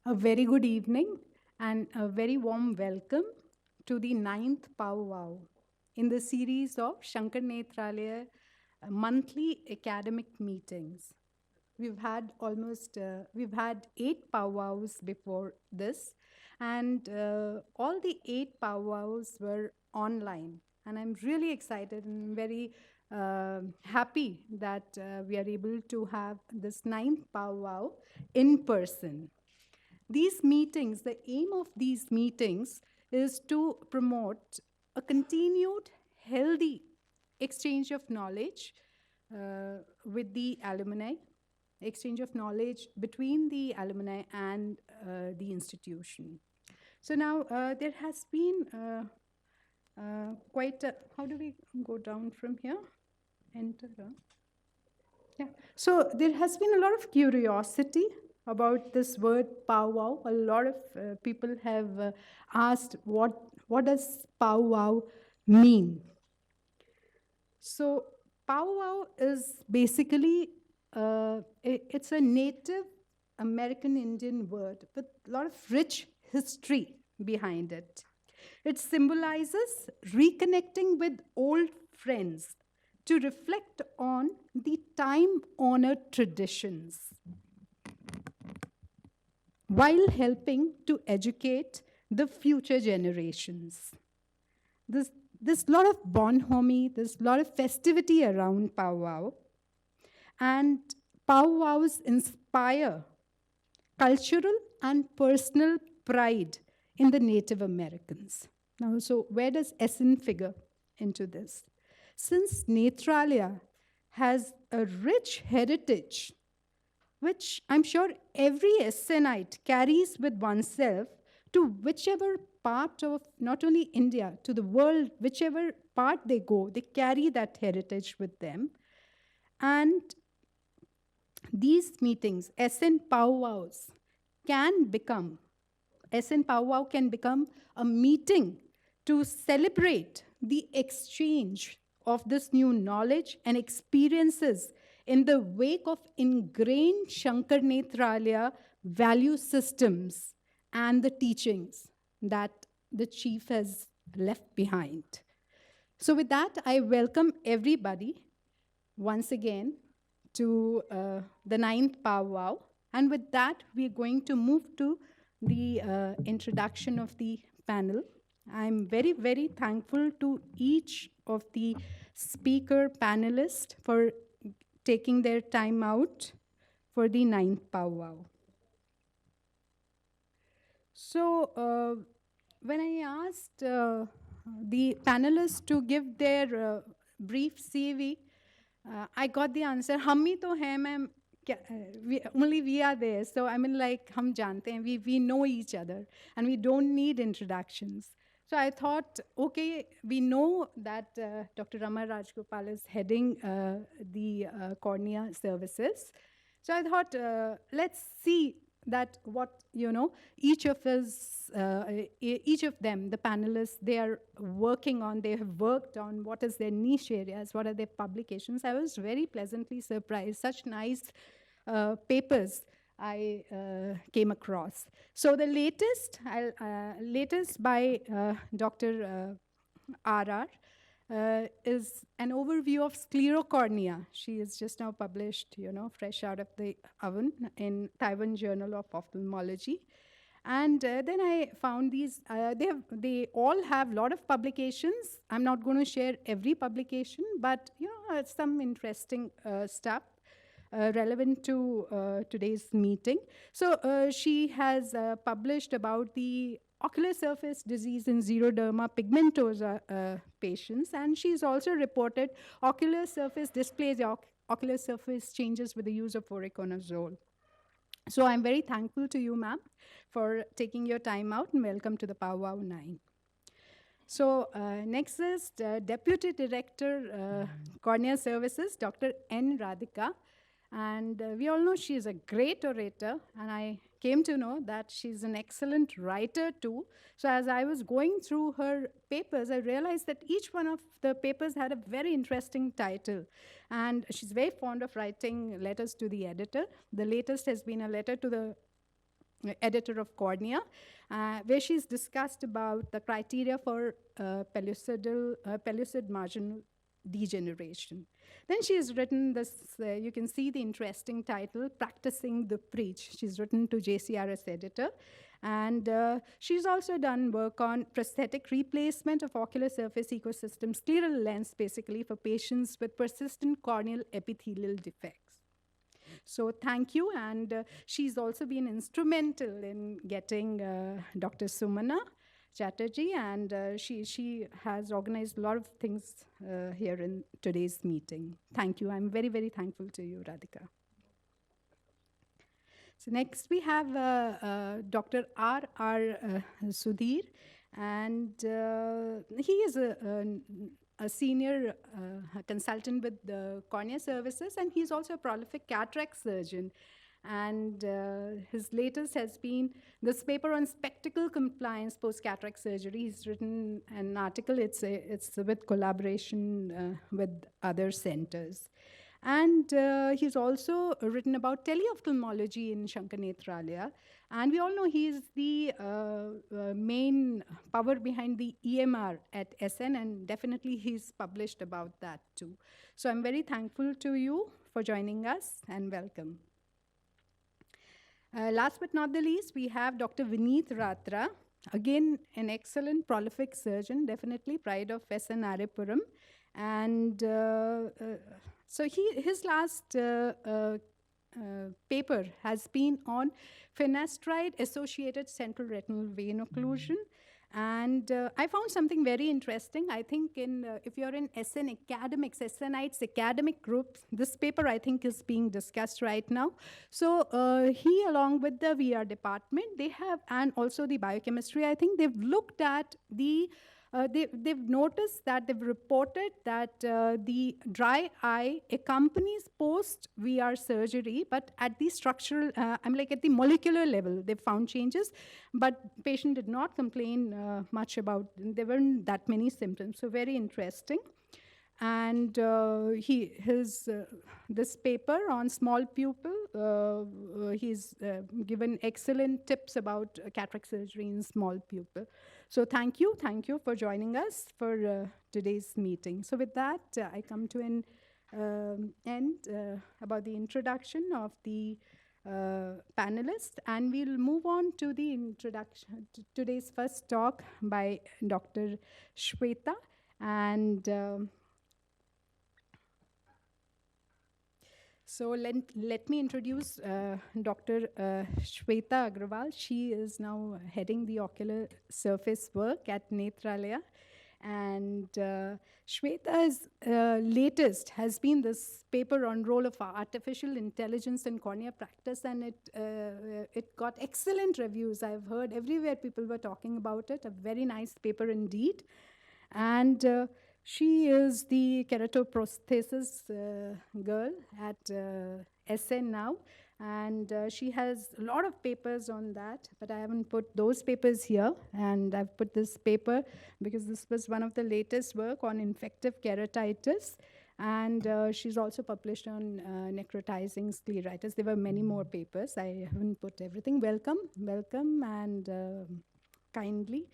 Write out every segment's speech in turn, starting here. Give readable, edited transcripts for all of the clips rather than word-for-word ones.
A very good evening and a very warm welcome to the ninth POWWOW in the series of Shankar Nethralaya monthly academic meetings. We've had 8 POWWOWs before this, and all the 8 POWWOWs were online. And I'm really excited and very happy that we are able to have this ninth POWWOW in person. These meetings, the aim of these meetings is to promote a continued healthy exchange of knowledge with the alumni, exchange of knowledge between the alumni and the institution. So now there has been quite a, how do we go down from here? Enter. Yeah. So there has been a lot of curiosity about this word powwow. A lot of people have asked what does powwow mean. So powwow is basically it's a Native American Indian word with a lot of rich history behind it. It symbolizes reconnecting with old friends to reflect on the time-honored traditions while helping to educate the future generations. There's a lot of bonhomie, there's a lot of festivity around powwow, and powwows inspire cultural and personal pride in the Native Americans. Now, so where does SN figure into this? Since Nethralaya has a rich heritage, which I'm sure every SNite carries with oneself to whichever part of not only India, to the world, whichever part they go, they carry that heritage with them. And these meetings, SN powwows, SN powwow can become a meeting to celebrate the exchange of this new knowledge and experiences in the wake of ingrained Shankar Nethralaya value systems and the teachings that the chief has left behind. So with that, I welcome everybody once again to the ninth powwow. And with that, we're going to move to the introduction of the panel. I'm very, very thankful to each of the speaker panelists for taking their time out for the ninth powwow. So when I asked the panelists to give their brief CV, I got the answer, "हम ही तो हैं ma'am, only we are there." So I mean, like, हम जानते हैं, we know each other, and we don't need introductions. So I thought, okay, we know that Dr. Rama Rajgopal is heading the cornea services. So I thought, let's see that what, each of us, each of them, the panelists, they are working on, they have worked on, what is their niche areas, what are their publications. I was very pleasantly surprised, such nice papers I came across. So the latest, latest by Dr. R.R. Is an overview of sclerocornea. She is just now published, fresh out of the oven in Taiwan Journal of Ophthalmology. And then I found these, they all have a lot of publications. I'm not going to share every publication, but some interesting stuff relevant to today's meeting. So she has published about the ocular surface disease in xeroderma pigmentosa patients, and she's also reported ocular surface dysplasia, ocular surface changes with the use of voriconazole. So I'm very thankful to you, ma'am, for taking your time out, and welcome to the POWWOW 9. So next is Deputy Director, Cornea Services, Dr. N. Radhika. And we all know she is a great orator, and I came to know that she's an excellent writer too. So as I was going through her papers, I realized that each one of the papers had a very interesting title. And she's very fond of writing letters to the editor. The latest has been a letter to the editor of Cornea, where she's discussed about the criteria for pellucid marginal degeneration. Then she's written this, you can see the interesting title, Practicing the Preach. She's written to JCRS editor. And she's also done work on prosthetic replacement of ocular surface ecosystem, scleral lens, basically, for patients with persistent corneal epithelial defects. So thank you, and she's also been instrumental in getting Dr. Sumana Chatterjee, and she has organized a lot of things here in today's meeting. Thank you. I'm very, very thankful to you, Radhika. So next we have Dr. R. Sudhir, and he is a senior consultant with the Cornea Services, and he's also a prolific cataract surgeon. And his latest has been this paper on spectacle compliance post-cataract surgery. He's written an article. It's with collaboration with other centers. And he's also written about teleophthalmology in Shankar Nethralaya. And we all know he's the main power behind the EMR at SN, and definitely he's published about that too. So I'm very thankful to you for joining us, and welcome. Last but not the least, we have Dr. Vineet Ratra, again an excellent, prolific surgeon, definitely pride of SN Aripuram. And so his last paper has been on finasteride-associated central retinal vein occlusion. And I found something very interesting. I think if you're in SN academics, SNites academic group, this paper I think is being discussed right now. So he, along with the VR department, they have, and also the biochemistry, I think they've looked at the they've noticed that they've reported that the dry eye accompanies post-VR surgery, but at the structural, at the molecular level, they've found changes, but patient did not complain much about, there weren't that many symptoms, so very interesting. And this paper on small pupil, he's given excellent tips about cataract surgery in small pupil. So thank you for joining us for today's meeting. So with that, I come to an end about the introduction of the panelists, and we'll move on to the introduction, to today's first talk by Dr. Shweta. And so let me introduce Dr. Shweta Agrawal. She is now heading the ocular surface work at Nethralaya. And Shweta's latest has been this paper on role of artificial intelligence in cornea practice, and it got excellent reviews. I've heard everywhere people were talking about it. A very nice paper indeed. And she is the keratoprosthesis girl at SN now, and she has a lot of papers on that, but I haven't put those papers here, and I've put this paper because this was one of the latest work on infective keratitis, and she's also published on necrotizing scleritis. There were many more papers. I haven't put everything. Welcome, and kindly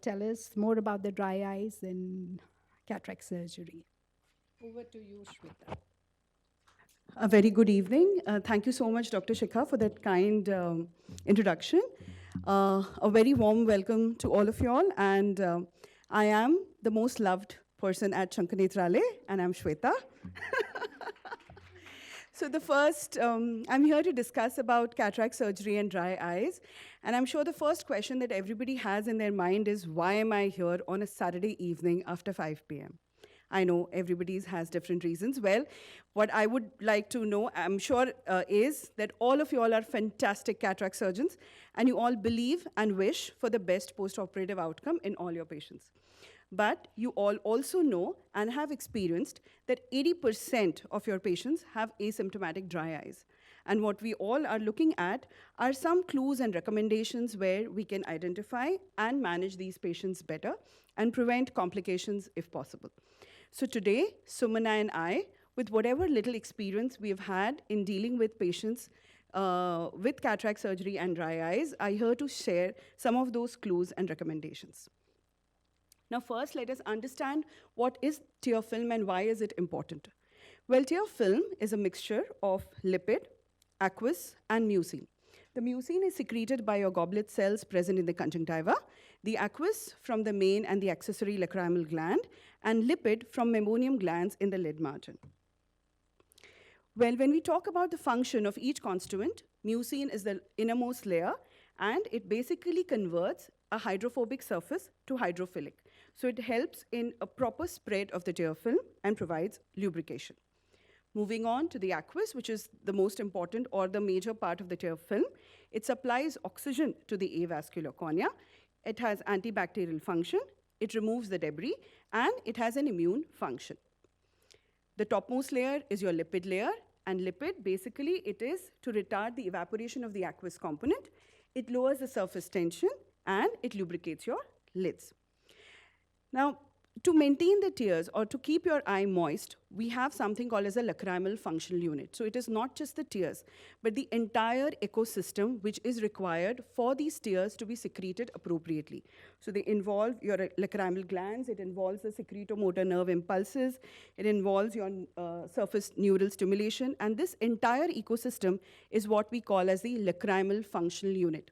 tell us more about the dry eyes and cataract surgery. Over to you, Shweta. A very good evening. Thank you so much, Dr. Shikha, for that kind introduction. A very warm welcome to all of you all. And I am the most loved person at Shankar Nethralaya, and I'm Shweta. So the first, I'm here to discuss about cataract surgery and dry eyes. And I'm sure the first question that everybody has in their mind is, why am I here on a Saturday evening after 5 p.m.? I know everybody has different reasons. Well, what I would like to know, I'm sure, is that all of you all are fantastic cataract surgeons, and you all believe and wish for the best post-operative outcome in all your patients. But you all also know and have experienced that 80% of your patients have asymptomatic dry eyes. And what we all are looking at are some clues and recommendations where we can identify and manage these patients better and prevent complications if possible. So today, Sumana and I, with whatever little experience we have had in dealing with patients with cataract surgery and dry eyes, I'm here to share some of those clues and recommendations. Now, first, let us understand what is tear film and why is it important. Well, tear film is a mixture of lipid, aqueous, and mucin. The mucin is secreted by your goblet cells present in the conjunctiva, the aqueous from the main and the accessory lacrimal gland, and lipid from meibomian glands in the lid margin. Well, when we talk about the function of each constituent, mucin is the innermost layer, and it basically converts a hydrophobic surface to hydrophilic. So it helps in a proper spread of the tear film and provides lubrication. Moving on to the aqueous, which is the most important or the major part of the tear film, it supplies oxygen to the avascular cornea. It has antibacterial function, it removes the debris, and it has an immune function. The topmost layer is your lipid layer, and lipid, basically, it is to retard the evaporation of the aqueous component. It lowers the surface tension, and it lubricates your lids. Now, to maintain the tears or to keep your eye moist, we have something called as a lacrimal functional unit. So it is not just the tears, but the entire ecosystem which is required for these tears to be secreted appropriately. So they involve your lacrimal glands, it involves the secretomotor nerve impulses, it involves your surface neural stimulation, and this entire ecosystem is what we call as the lacrimal functional unit.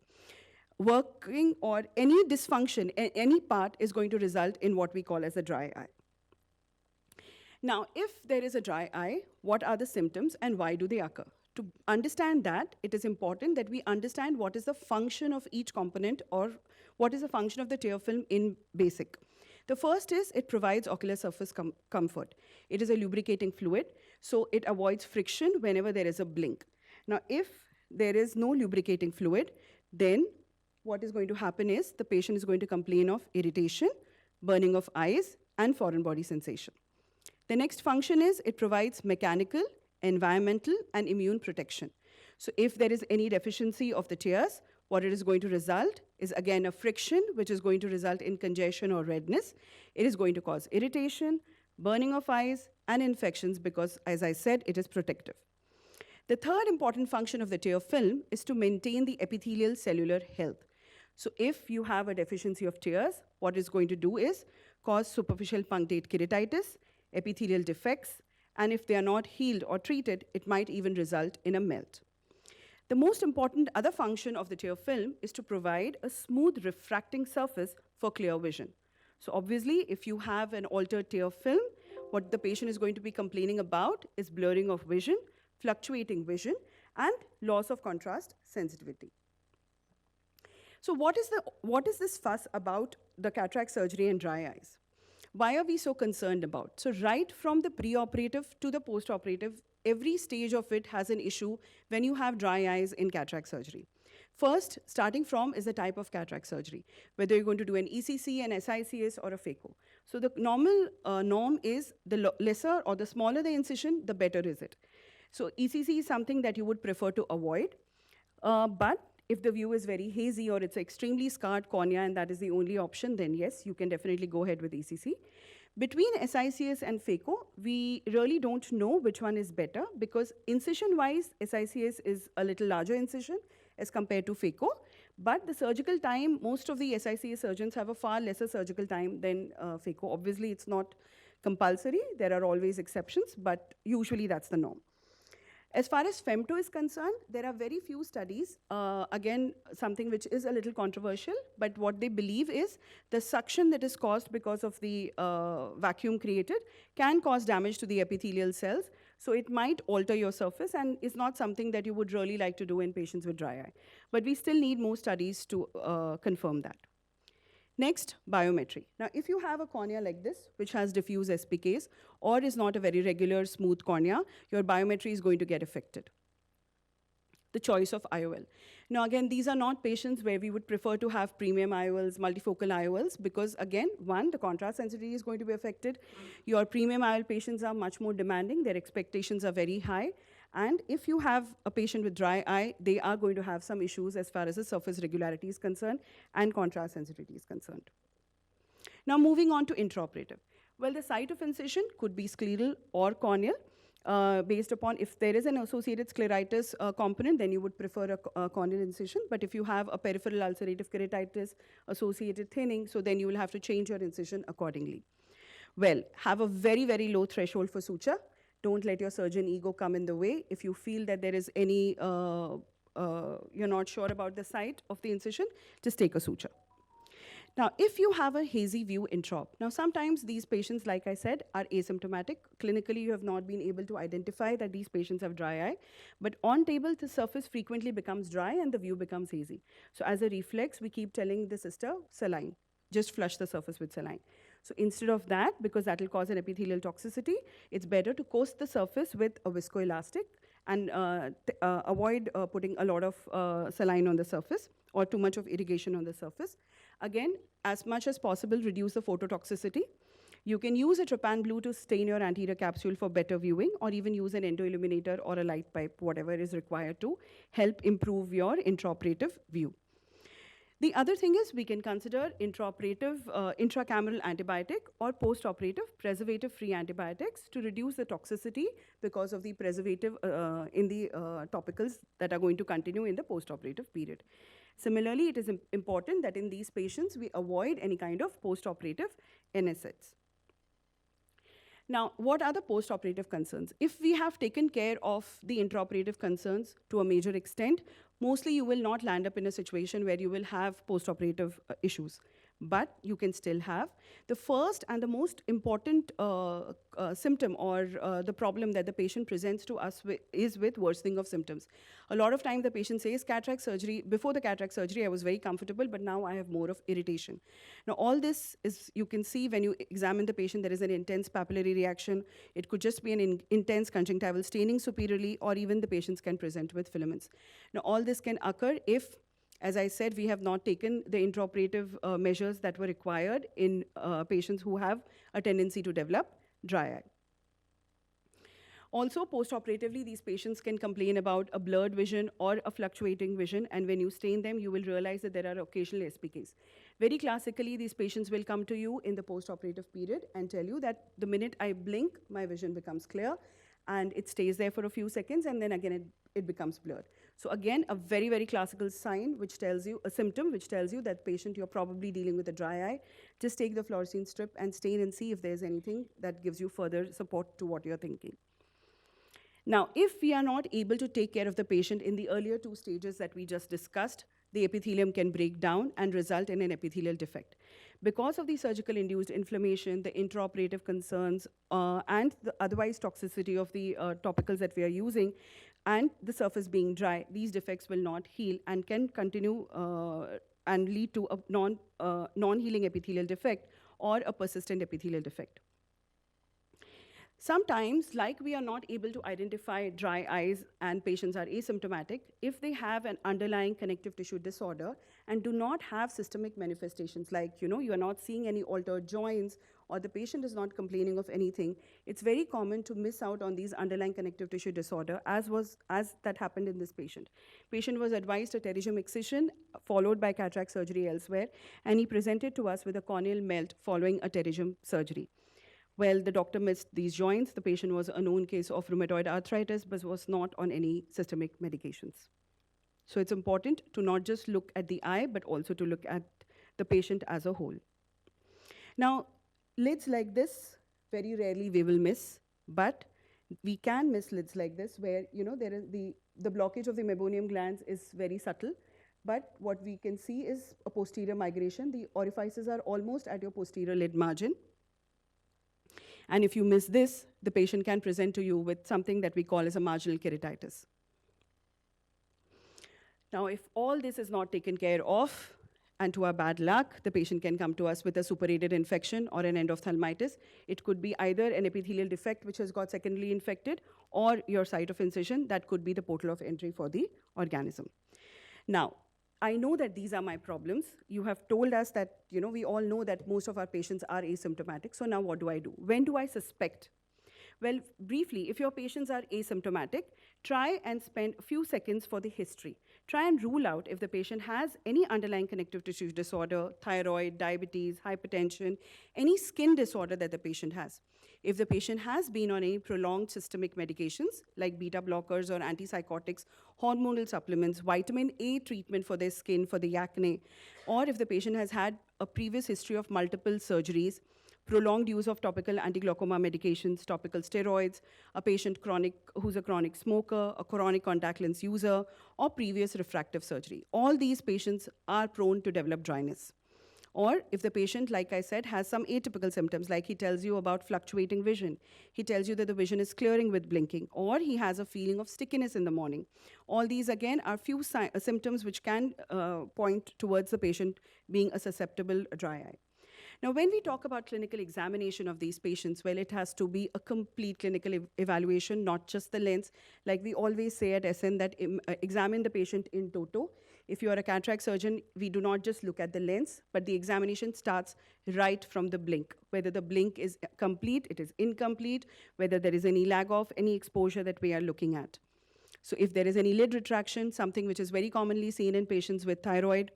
Working or any dysfunction, any part is going to result in what we call as a dry eye. Now, if there is a dry eye, what are the symptoms and why do they occur? To understand that, it is important that we understand what is the function of each component or what is the function of the tear film in basic. The first is it provides ocular surface comfort. It is a lubricating fluid, so it avoids friction whenever there is a blink. Now, if there is no lubricating fluid, then what is going to happen is the patient is going to complain of irritation, burning of eyes, and foreign body sensation. The next function is it provides mechanical, environmental, and immune protection. So if there is any deficiency of the tears, what it is going to result is again a friction, which is going to result in congestion or redness. It is going to cause irritation, burning of eyes, and infections because, as I said, it is protective. The third important function of the tear film is to maintain the epithelial cellular health. So if you have a deficiency of tears, what it's going to do is cause superficial punctate keratitis, epithelial defects, and if they are not healed or treated, it might even result in a melt. The most important other function of the tear film is to provide a smooth refracting surface for clear vision. So obviously, if you have an altered tear film, what the patient is going to be complaining about is blurring of vision, fluctuating vision, and loss of contrast sensitivity. So what is this fuss about the cataract surgery and dry eyes? Why are we so concerned about? So right from the preoperative to the postoperative, every stage of it has an issue when you have dry eyes in cataract surgery. First, starting from is the type of cataract surgery, whether you're going to do an ECC, an SICS, or a phaco. So the normal norm is the lesser or the smaller the incision, the better is it. So ECC is something that you would prefer to avoid, but if the view is very hazy or it's extremely scarred cornea and that is the only option, then yes, you can definitely go ahead with ECC. Between SICS and phaco, we really don't know which one is better because incision-wise, SICS is a little larger incision as compared to phaco, but the surgical time, most of the SICS surgeons have a far lesser surgical time than phaco. Obviously, it's not compulsory. There are always exceptions, but usually that's the norm. As far as femto is concerned, there are very few studies, again, something which is a little controversial, but what they believe is the suction that is caused because of the vacuum created can cause damage to the epithelial cells, so it might alter your surface and is not something that you would really like to do in patients with dry eye. But we still need more studies to confirm that. Next, biometry. Now, if you have a cornea like this, which has diffuse SPKs, or is not a very regular, smooth cornea, your biometry is going to get affected. The choice of IOL. Now, again, these are not patients where we would prefer to have premium IOLs, multifocal IOLs, because again, one, the contrast sensitivity is going to be affected. Your premium IOL patients are much more demanding. Their expectations are very high. And if you have a patient with dry eye, they are going to have some issues as far as the surface regularity is concerned and contrast sensitivity is concerned. Now moving on to intraoperative. Well, the site of incision could be scleral or corneal. based upon if there is an associated scleritis component, then you would prefer a corneal incision. But if you have a peripheral ulcerative keratitis associated thinning, so then you will have to change your incision accordingly. Well, have a very, very low threshold for suture. Don't let your surgeon ego come in the way. If you feel that there is any, you're not sure about the site of the incision, just take a suture. Now, if you have a hazy view intraop, now sometimes these patients, like I said, are asymptomatic. Clinically, you have not been able to identify that these patients have dry eye, but on table, the surface frequently becomes dry and the view becomes hazy. So as a reflex, we keep telling the sister, saline, just flush the surface with saline. So instead of that, because that will cause an epithelial toxicity, it's better to coat the surface with a viscoelastic and avoid putting a lot of saline on the surface or too much of irrigation on the surface. Again, as much as possible, reduce the phototoxicity. You can use a trypan blue to stain your anterior capsule for better viewing, or even use an endoilluminator or a light pipe, whatever is required to help improve your intraoperative view. The other thing is we can consider intraoperative, intracameral antibiotic or post-operative preservative-free antibiotics to reduce the toxicity because of the preservative in the topicals that are going to continue in the post-operative period. Similarly, it is important that in these patients, we avoid any kind of post-operative NSAIDs. Now, what are the post-operative concerns? If we have taken care of the intraoperative concerns to a major extent, mostly you will not land up in a situation where you will have post-operative issues. But you can still have. The first and the most important symptom or the problem that the patient presents to us is with worsening of symptoms. A lot of time the patient says cataract surgery, before the cataract surgery I was very comfortable, but now I have more of irritation. Now all this is, you can see when you examine the patient, there is an intense papillary reaction. It could just be an intense conjunctival staining superiorly, or even the patients can present with filaments. Now all this can occur if, as I said, we have not taken the intraoperative measures that were required in patients who have a tendency to develop dry eye. Also, post-operatively, these patients can complain about a blurred vision or a fluctuating vision, and when you stain them, you will realize that there are occasional SPKs. Very classically, these patients will come to you in the post-operative period and tell you that the minute I blink, my vision becomes clear, and it stays there for a few seconds, and then again it becomes blurred. So again, a very, very classical sign which tells you, a symptom which tells you that patient, you're probably dealing with a dry eye. Just take the fluorescein strip and stain and see if there's anything that gives you further support to what you're thinking. Now, if we are not able to take care of the patient in the earlier two stages that we just discussed, the epithelium can break down and result in an epithelial defect. Because of the surgical induced inflammation, the intraoperative concerns, and the otherwise toxicity of the topicals that we are using, and the surface being dry, these defects will not heal and can continue and lead to a non-healing epithelial defect or a persistent epithelial defect. Sometimes, like we are not able to identify dry eyes and patients are asymptomatic, if they have an underlying connective tissue disorder and do not have systemic manifestations, like you are not seeing any altered joints or the patient is not complaining of anything, it's very common to miss out on these underlying connective tissue disorder, as that happened in this patient. Patient was advised a pterygium excision followed by cataract surgery elsewhere, and he presented to us with a corneal melt following a pterygium surgery. Well, the doctor missed these joints. The patient was a known case of rheumatoid arthritis, but was not on any systemic medications. So it's important to not just look at the eye, but also to look at the patient as a whole. Now, lids like this, very rarely we will miss, but we can miss lids like this where there is the blockage of the meibomian glands is very subtle, but what we can see is a posterior migration. The orifices are almost at your posterior lid margin. And if you miss this, the patient can present to you with something that we call as a marginal keratitis. Now, if all this is not taken care of, and to our bad luck, the patient can come to us with a suppurated infection or an endophthalmitis. It could be either an epithelial defect which has got secondary infected, or your site of incision that could be the portal of entry for the organism. Now, I know that these are my problems. You have told us that, we all know that most of our patients are asymptomatic. So now what do I do? When do I suspect? Well, briefly, if your patients are asymptomatic, try and spend a few seconds for the history. Try and rule out if the patient has any underlying connective tissue disorder, thyroid, diabetes, hypertension, any skin disorder that the patient has. If the patient has been on any prolonged systemic medications like beta blockers or antipsychotics, hormonal supplements, vitamin A treatment for their skin, for the acne, or if the patient has had a previous history of multiple surgeries, prolonged use of topical anti-glaucoma medications, topical steroids, a patient who's a chronic smoker, a chronic contact lens user, or previous refractive surgery. All these patients are prone to develop dryness. Or if the patient, like I said, has some atypical symptoms, like he tells you about fluctuating vision, he tells you that the vision is clearing with blinking, or he has a feeling of stickiness in the morning. All these, again, are few symptoms which can point towards the patient being a susceptible dry eye. Now, when we talk about clinical examination of these patients, well, it has to be a complete clinical evaluation, not just the lens. Like we always say at SN, that examine the patient in toto. If you are a cataract surgeon, we do not just look at the lens, but the examination starts right from the blink. Whether the blink is complete, it is incomplete, whether there is any lag off, any exposure that we are looking at. So if there is any lid retraction, something which is very commonly seen in patients with thyroid,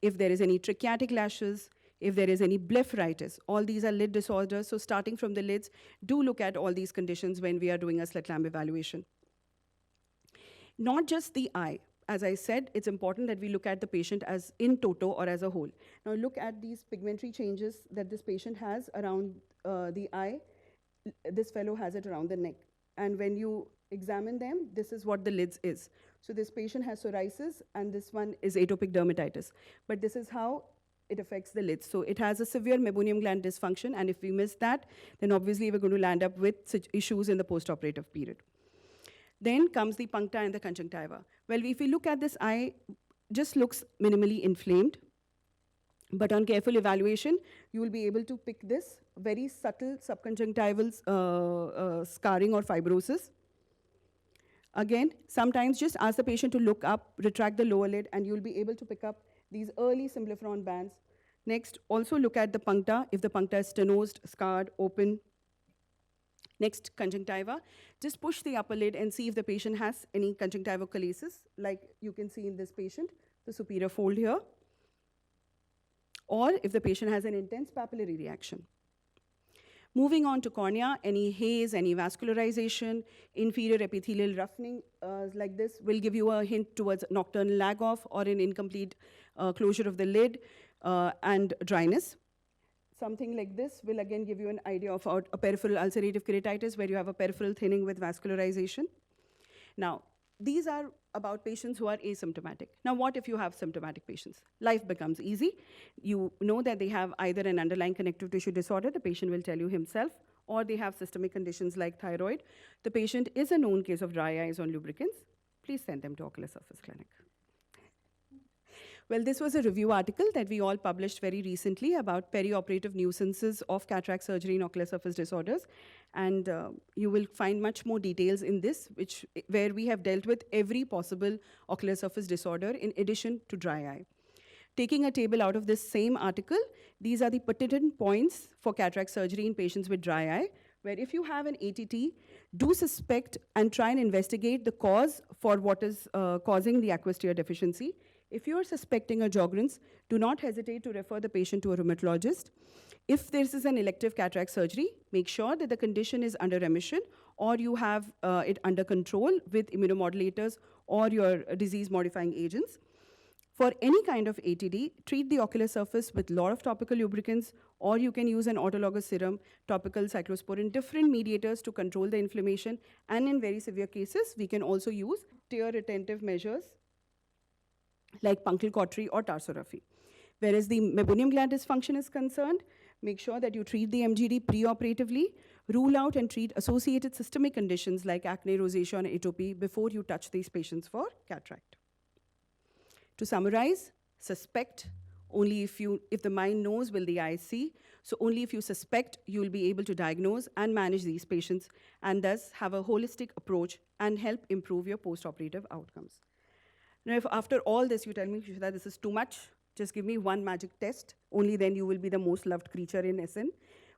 if there is any trichiatic lashes, if there is any blepharitis, all these are lid disorders. So starting from the lids, do look at all these conditions when we are doing a slit lamp evaluation. Not just the eye. As I said, it's important that we look at the patient as in toto or as a whole. Now look at these pigmentary changes that this patient has around the eye. This fellow has it around the neck. And when you examine them, this is what the lids is. So this patient has psoriasis, and this one is atopic dermatitis. But this is how it affects the lids. So it has a severe meibomian gland dysfunction, and if we miss that, then obviously we're going to land up with such issues in the post-operative period. Then comes the puncta and the conjunctiva. Well, if we look at this eye, just looks minimally inflamed. But on careful evaluation, you will be able to pick this very subtle subconjunctival scarring or fibrosis. Again, sometimes just ask the patient to look up, retract the lower lid, and you'll be able to pick up these early symblepharon bands. Next, also look at the puncta, if the puncta is stenosed, scarred, open. Next, conjunctiva. Just push the upper lid and see if the patient has any conjunctival chalasis, like you can see in this patient, the superior fold here. Or if the patient has an intense papillary reaction. Moving on to cornea, any haze, any vascularization, inferior epithelial roughening like this will give you a hint towards nocturnal lag off or an incomplete closure of the lid and dryness. Something like this will again give you an idea of a peripheral ulcerative keratitis where you have a peripheral thinning with vascularization. Now, these are about patients who are asymptomatic. Now, what if you have symptomatic patients? Life becomes easy. You know that they have either an underlying connective tissue disorder, the patient will tell you himself, or they have systemic conditions like thyroid. The patient is a known case of dry eyes on lubricants. Please send them to Ocular Surface Clinic. Well, this was a review article that we all published very recently about perioperative nuisances of cataract surgery in ocular surface disorders. And you will find much more details in this, where we have dealt with every possible ocular surface disorder in addition to dry eye. Taking a table out of this same article, these are the pertinent points for cataract surgery in patients with dry eye, where if you have an ATT, do suspect and try and investigate the cause for what is causing the aqueous tear deficiency. If you are suspecting a Sjogren's, do not hesitate to refer the patient to a rheumatologist. If this is an elective cataract surgery, make sure that the condition is under remission or you have it under control with immunomodulators or your disease-modifying agents. For any kind of ATD, treat the ocular surface with a lot of topical lubricants, or you can use an autologous serum, topical cyclosporin, different mediators to control the inflammation. And in very severe cases, we can also use tear-retentive measures like punctal cautery or tarsorrhaphy. Whereas the meibomian gland dysfunction is concerned, make sure that you treat the MGD preoperatively, rule out and treat associated systemic conditions like acne, rosacea, and atopy before you touch these patients for cataract. To summarize, suspect only if the mind knows will the eye see. So only if you suspect, you will be able to diagnose and manage these patients and thus have a holistic approach and help improve your post-operative outcomes. Now, if after all this you tell me, Shishita, this is too much, just give me one magic test, only then you will be the most loved creature in SN.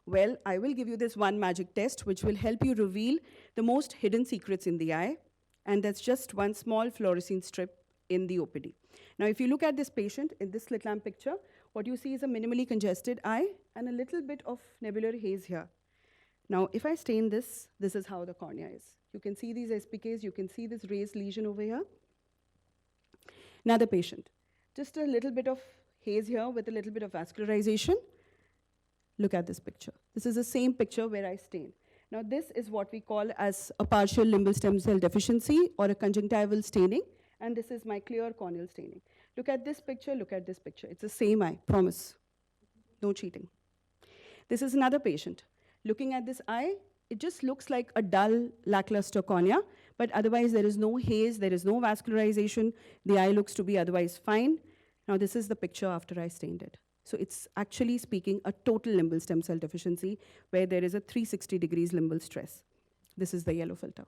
Well, I will give you this one magic test which will help you reveal the most hidden secrets in the eye, and that's just one small fluorescein strip in the OPD. Now, if you look at this patient in this slit lamp picture, what you see is a minimally congested eye and a little bit of nebular haze here. Now, if I stain this, this is how the cornea is. You can see these SPKs, you can see this raised lesion over here. Another patient, just a little bit of haze here with a little bit of vascularization. Look at this picture. This is the same picture where I stained. Now, this is what we call as a partial limbal stem cell deficiency or a conjunctival staining, and this is my clear corneal staining. Look at this picture, look at this picture. It's the same eye, promise. No cheating. This is another patient. Looking at this eye, it just looks like a dull, lackluster cornea, but otherwise there is no haze, there is no vascularization. The eye looks to be otherwise fine. Now, this is the picture after I stained it. So it's actually speaking a total limbal stem cell deficiency where there is a 360 degrees limbal stress. This is the yellow filter.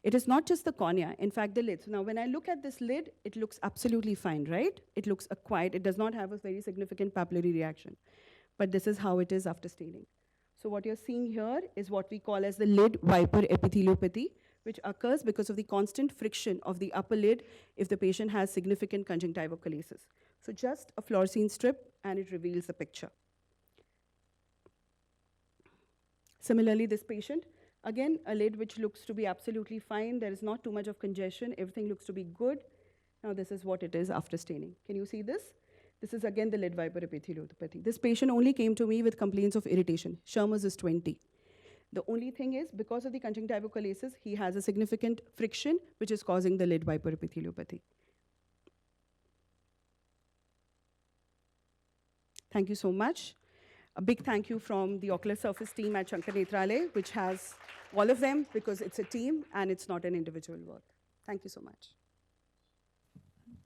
It is not just the cornea, in fact, the lid. So now when I look at this lid, it looks absolutely fine, right? It looks quiet. It does not have a very significant papillary reaction. But this is how it is after staining. So what you're seeing here is what we call as the lid viper epitheliopathy, which occurs because of the constant friction of the upper lid if the patient has significant conjunctival chalasis. So just a fluorescein strip and it reveals the picture. Similarly, this patient, again, a lid which looks to be absolutely fine. There is not too much of congestion. Everything looks to be good. Now, this is what it is after staining. Can you see this? This is again the lid viper epitheliopathy. This patient only came to me with complaints of irritation. Schirmer's is 20. The only thing is, because of the conjunctival chalasis, he has a significant friction, which is causing the lid viper epitheliopathy. Thank you so much. A big thank you from the ocular surface team at Shankar Nethralaya, which has all of them because it's a team and it's not an individual work. Thank you so much.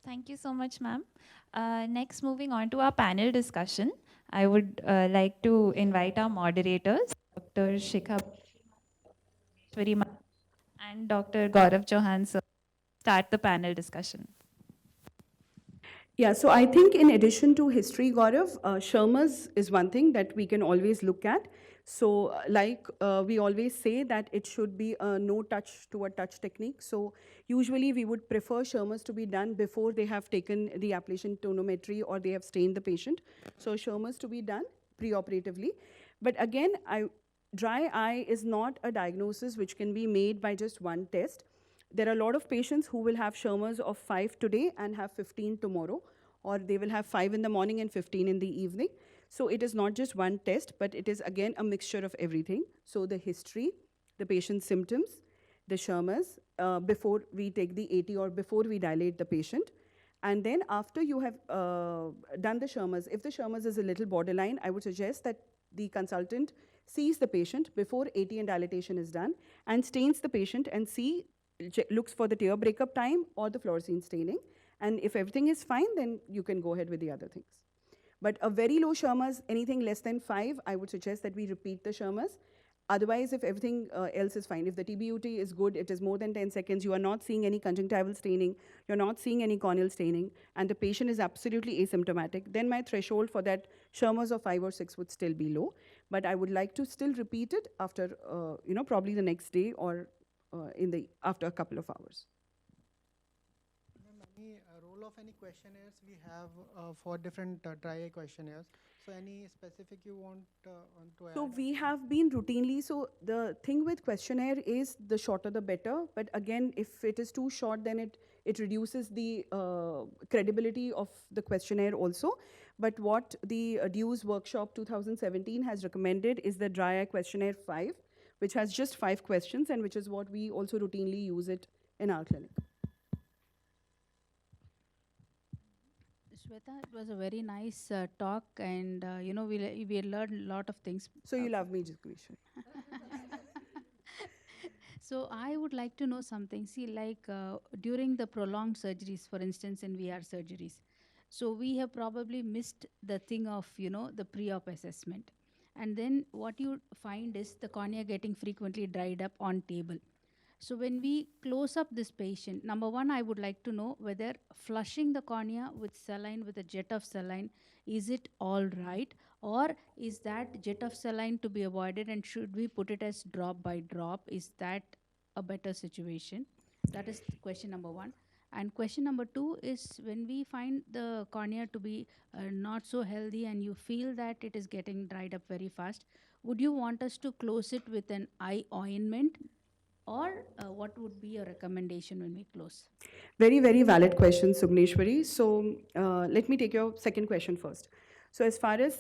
Thank you so much, ma'am. Next, moving on to our panel discussion, I would like to invite our moderators, Dr. Shikha and Dr. Gaurav Chauhan, sir, start the panel discussion. Yeah, so I think in addition to history, Gaurav, Sharma's is one thing that we can always look at. So like we always say that it should be a no touch to a touch technique. So usually we would prefer Sharma's to be done before they have taken the ablation tonometry or they have stained the patient. So Sharma's to be done preoperatively. But again, dry eye is not a diagnosis which can be made by just one test. There are a lot of patients who will have Shermer's of 5 today and have 15 tomorrow, or they will have 5 in the morning and 15 in the evening. So it is not just one test, but it is again a mixture of everything. So the history, the patient's symptoms, the Shermer's, before we take the AT or before we dilate the patient. And then after you have done the Shermer's, if the Shermer's is a little borderline, I would suggest that the consultant sees the patient before AT and dilatation is done and stains the patient and looks for the tear breakup time or the fluorescein staining. And if everything is fine, then you can go ahead with the other things. But a very low Shermer's, anything less than 5, I would suggest that we repeat the Shermer's. Otherwise, if everything else is fine, if the TBUT is good, it is more than 10 seconds, you are not seeing any conjunctival staining, you're not seeing any corneal staining, and the patient is absolutely asymptomatic, then my threshold for that Shermer's of 5 or 6 would still be low. But I would like to still repeat it after, probably the next day or after a couple of hours. Any role of any questionnaires we have for different dry eye questionnaires? So any specific you want to add? So we have been routinely, so the thing with questionnaire is the shorter the better, but again, if it is too short, then it reduces the credibility of the questionnaire also. But what the DUE's Workshop 2017 has recommended is the Dry Eye Questionnaire 5, which has just 5 questions and which is what we also routinely use it in our clinic. Shweta, it was a very nice talk, and we learned a lot of things. So you love me, Jigvisha. So I would like to know something. See, like during the prolonged surgeries, for instance, in VR surgeries, so we have probably missed the thing of the pre-op assessment, and then what you find is the cornea getting frequently dried up on table. So when we close up this patient, number one, I would like to know whether flushing the cornea with saline, with a jet of saline, is it all right? Or is that jet of saline to be avoided, and should we put it as drop by drop? Is that a better situation? That is question number one. And question number 2 is, when we find the cornea to be not so healthy and you feel that it is getting dried up very fast, would you want us to close it with an eye ointment, or what would be your recommendation when we close? Very, very valid question, Sugneshwari. So let me take your second question first. So as far as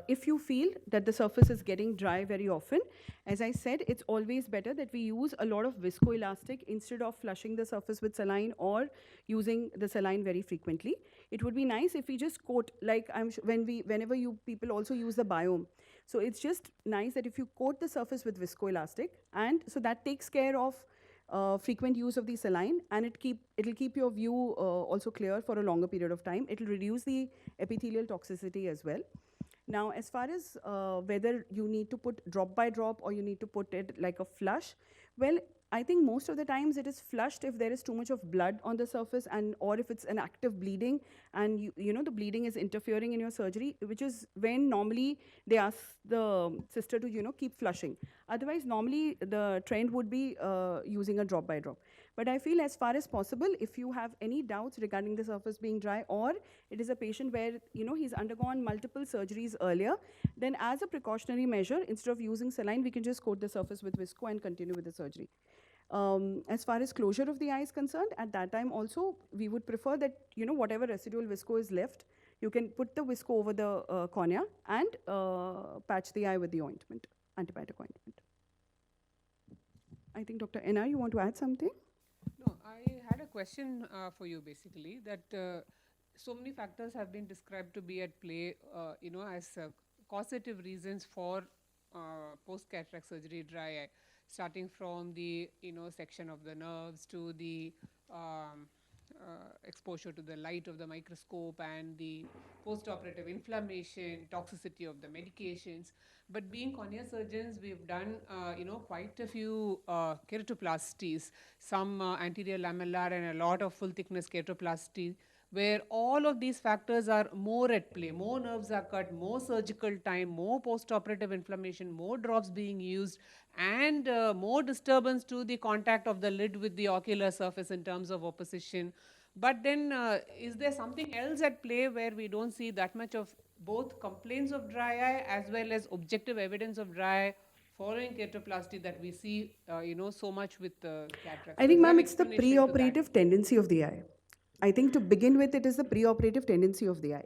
if you feel that the surface is getting dry very often, as I said, it's always better that we use a lot of viscoelastic instead of flushing the surface with saline or using the saline very frequently. It would be nice if we just coat, like whenever you people also use the biome. So it's just nice that if you coat the surface with viscoelastic, and so that takes care of frequent use of the saline, and it'll keep your view also clear for a longer period of time. It'll reduce the epithelial toxicity as well. Now, as far as whether you need to put drop by drop or you need to put it like a flush, well, I think most of the times it is flushed if there is too much of blood on the surface, and or if it's an active bleeding and you know the bleeding is interfering in your surgery, which is when normally they ask the sister to keep flushing. Otherwise, normally the trend would be using a drop by drop. But I feel as far as possible, if you have any doubts regarding the surface being dry, or it is a patient where he's undergone multiple surgeries earlier, then as a precautionary measure, instead of using saline, we can just coat the surface with visco and continue with the surgery. As far as closure of the eye is concerned, at that time also, we would prefer that, whatever residual visco is left, you can put the visco over the cornea and patch the eye with the ointment, antibiotic ointment. I think Dr. NR, you want to add something? No, I had a question for you basically, that so many factors have been described to be at play, as causative reasons for post-cataract surgery dry eye, starting from the, section of the nerves to the exposure to the light of the microscope and the post-operative inflammation, toxicity of the medications. But being cornea surgeons, we've done, quite a few keratoplasties, some anterior lamellar and a lot of full thickness keratoplasty, where all of these factors are more at play. More nerves are cut, more surgical time, more post-operative inflammation, more drops being used, and more disturbance to the contact of the lid with the ocular surface in terms of opposition. But then, is there something else at play where we don't see that much of both complaints of dry eye as well as objective evidence of dry eye following keratoplasty that we see, so much with cataracts? I So think, is there ma'am, an it's the explanation to that? preoperative tendency of the eye. I think to begin with, it is the preoperative tendency of the eye.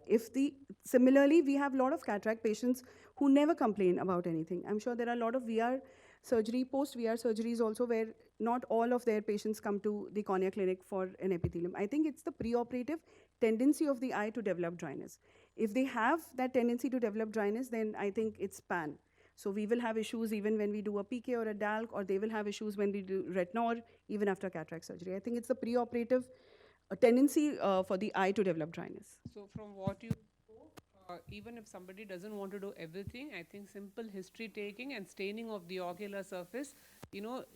Similarly, we have a lot of cataract patients who never complain about anything. I'm sure there are a lot of VR surgery, post-VR surgeries also, where not all of their patients come to the cornea clinic for an epithelium. I think it's the preoperative tendency of the eye to develop dryness. If they have that tendency to develop dryness, then I think it's pan. So we will have issues even when we do a PK or a DALC, or they will have issues when we do retinol, even after cataract surgery. I think it's the preoperative tendency for the eye to develop dryness. So from what you spoke, even if somebody doesn't want to do everything, I think simple history taking and staining of the ocular surface,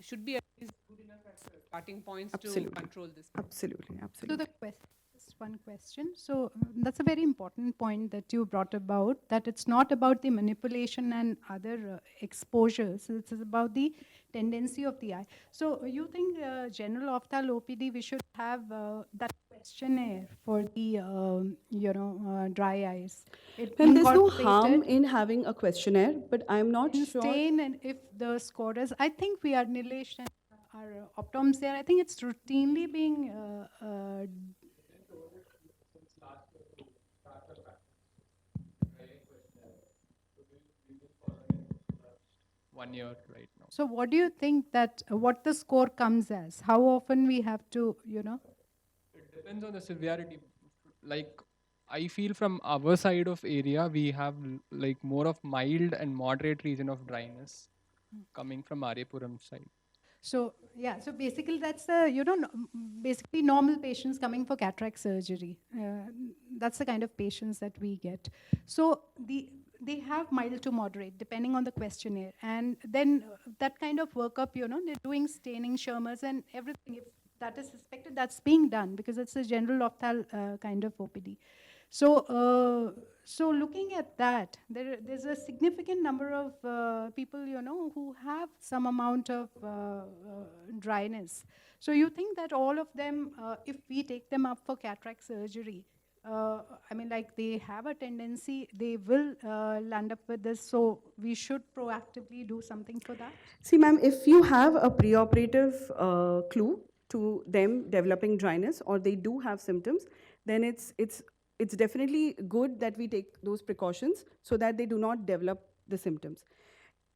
should be at least good enough as starting points Absolutely. to control this. Absolutely, So absolutely. just one question. So that's a very important point that you brought about, that it's not about the manipulation and other exposures. It's about the tendency of the eye. So you think general opthal OPD, we should have that questionnaire for the, dry eyes? It And there's no harm incorporated in having a questionnaire, but I'm not in sure. stain, and if the score is, I think we are Nilesh and our optoms there, I think it's routinely being 1 year right now. So what do you think that what the score comes as? How often we have to, It depends on the severity. Like, I feel from our side of area, we have like more of mild and moderate region of dryness coming from Aryapuram side. So yeah, so basically that's the, basically normal patients coming for cataract surgery. That's the kind of patients that we get. So they have mild to moderate depending on the questionnaire, and then that kind of workup, they're doing staining, Shermers, and everything. If that is suspected, that's being done because it's a general ophthal kind of OPD. So looking at that, there's a significant number of people, who have some amount of dryness. So you think that all of them, if we take them up for cataract surgery, I mean, like they have a tendency, they will land up with this. So we should proactively do something for that. See, ma'am, if you have a preoperative clue to them developing dryness or they do have symptoms, then it's definitely good that we take those precautions so that they do not develop the symptoms.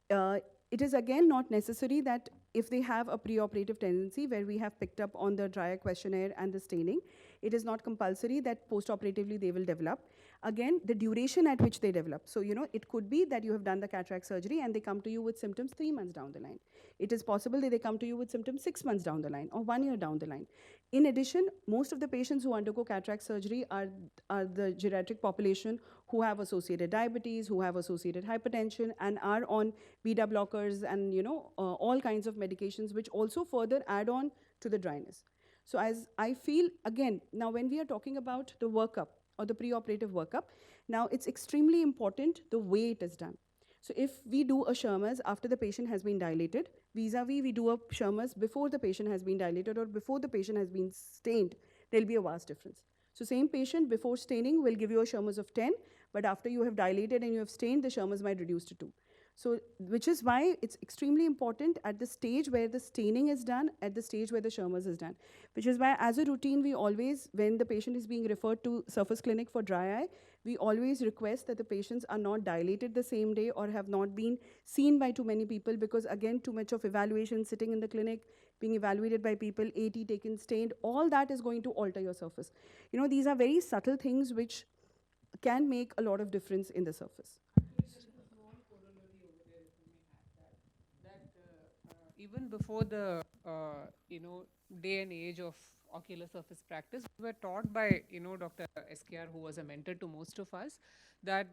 It is again not necessary that if they have a preoperative tendency where we have picked up on the dry eye questionnaire and the staining, it is not compulsory that postoperatively they will develop. Again, the duration at which they develop. So, it could be that you have done the cataract surgery and they come to you with symptoms 3 months down the line. It is possible that they come to you with symptoms 6 months down the line or 1 year down the line. In addition, most of the patients who undergo cataract surgery are the geriatric population who have associated diabetes, who have associated hypertension, and are on beta blockers and all kinds of medications which also further add on to the dryness. So as I feel, again, now when we are talking about the workup or the preoperative workup, now it's extremely important the way it is done. So if we do a Shermer's after the patient has been dilated, vis-a-vis we do a Shermer's before the patient has been dilated or before the patient has been stained, there'll be a vast difference. So same patient before staining will give you a Shermer's of 10, but after you have dilated and you have stained, the Shermer's might reduce to 2. So, which is why it's extremely important at the stage where the staining is done, at the stage where the Shermer's is done. Which is why, as a routine, we always, when the patient is being referred to surface clinic for dry eye, we always request that the patients are not dilated the same day or have not been seen by too many people, because again, too much of evaluation, sitting in the clinic, being evaluated by people, AT taken, stained, all that is going to alter your surface. These are very subtle things which can make a lot of difference in the surface. Even before the day and age of ocular surface practice, we were taught by Dr. SKR, who was a mentor to most of us, that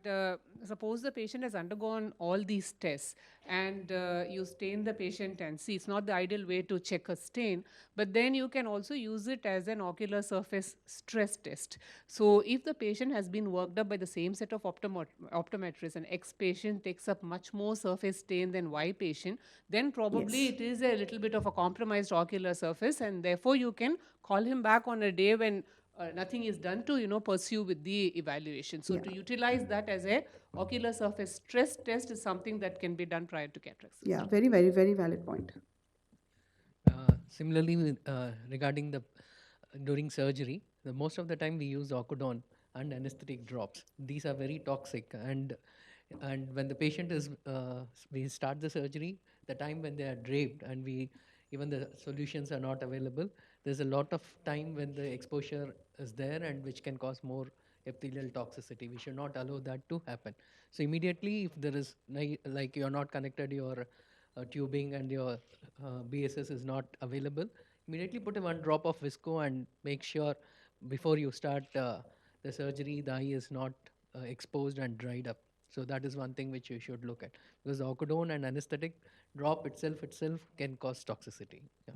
suppose the patient has undergone all these tests and you stain the patient and see, it's not the ideal way to check a stain, but then you can also use it as an ocular surface stress test. So if the patient has been worked up by the same set of optometrists and X patient takes up much more surface stain than Y patient, then probably Yes. it is a little bit of a compromised ocular surface, and therefore you can call him back on a day when nothing is done to pursue with the evaluation. So Yeah. to utilize that as a ocular surface stress test is something that can be done prior to cataract surgery. Yeah, very, very, very valid point. Similarly, regarding the during surgery, most of the time we use Ocodone and anesthetic drops. These are very toxic, and when the patient is we start the surgery, the time when they are draped and we even the solutions are not available, there's a lot of time when the exposure is there and which can cause more epithelial toxicity. We should not allow that to happen. So immediately, if there is like you're not connected your tubing and your BSS is not available, immediately put a 1 drop of Visco and make sure before you start the surgery, the eye is not exposed and dried up. So that is one thing which you should look at, because the Ocodone and anesthetic drop itself can cause toxicity. Yeah.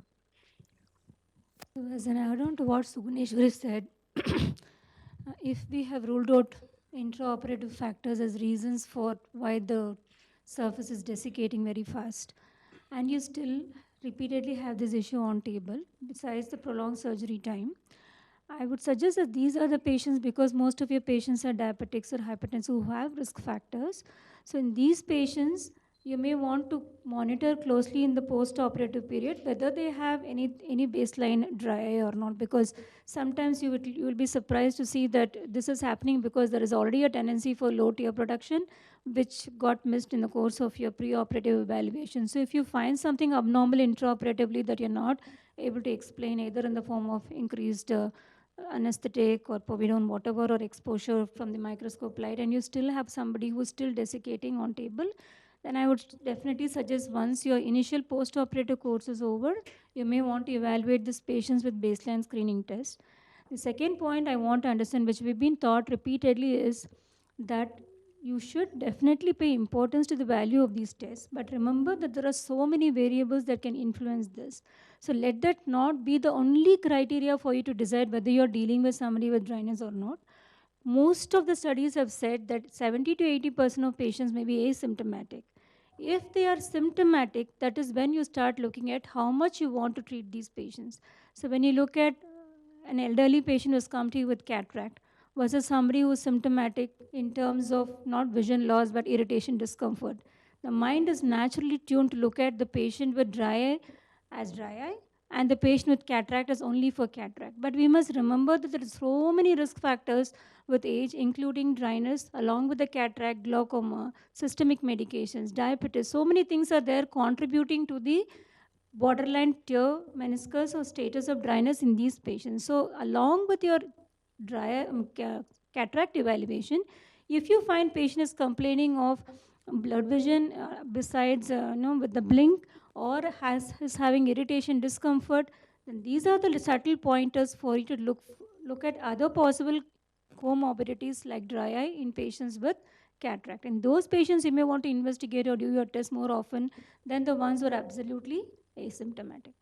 So as an add-on to what Suguneshwari said, if we have ruled out intraoperative factors as reasons for why the surface is desiccating very fast, and you still repeatedly have this issue on table, besides the prolonged surgery time, I would suggest that these are the patients, because most of your patients are diabetics or hypertensive who have risk factors. So in these patients, you may want to monitor closely in the post-operative period whether they have any baseline dry eye or not, because sometimes you will be surprised to see that this is happening because there is already a tendency for low tear production which got missed in the course of your pre-operative evaluation. So if you find something abnormal intraoperatively that you're not able to explain, either in the form of increased anesthetic or povidone, whatever, or exposure from the microscope light, and you still have somebody who's still desiccating on table, then I would definitely suggest, once your initial post-operative course is over, you may want to evaluate these patients with baseline screening test. The second point I want to understand, which we've been taught repeatedly, is that you should definitely pay importance to the value of these tests. But remember that there are so many variables that can influence this. So let that not be the only criteria for you to decide whether you're dealing with somebody with dryness or not. most of the studies have said that 70 to 80% of patients may be asymptomatic. If they are symptomatic, that is when you start looking at how much you want to treat these patients. So when you look at an elderly patient who's come to you with cataract versus somebody who's symptomatic in terms of not vision loss but irritation, discomfort, the mind is naturally tuned to look at the patient with dry eye as dry eye and the patient with cataract as only for cataract. But we must remember that there are so many risk factors with age, including dryness, along with the cataract, glaucoma, systemic medications, diabetes. So many things are there contributing to the borderline tear, meniscus, or status of dryness in these patients. So, along with your dry cataract evaluation, if you find patient is complaining of blood vision besides with the blink or is having irritation, discomfort, then these are the subtle pointers for you to look at other possible comorbidities like dry eye in patients with cataract. In those patients, you may want to investigate or do your test more often than the ones who are absolutely asymptomatic.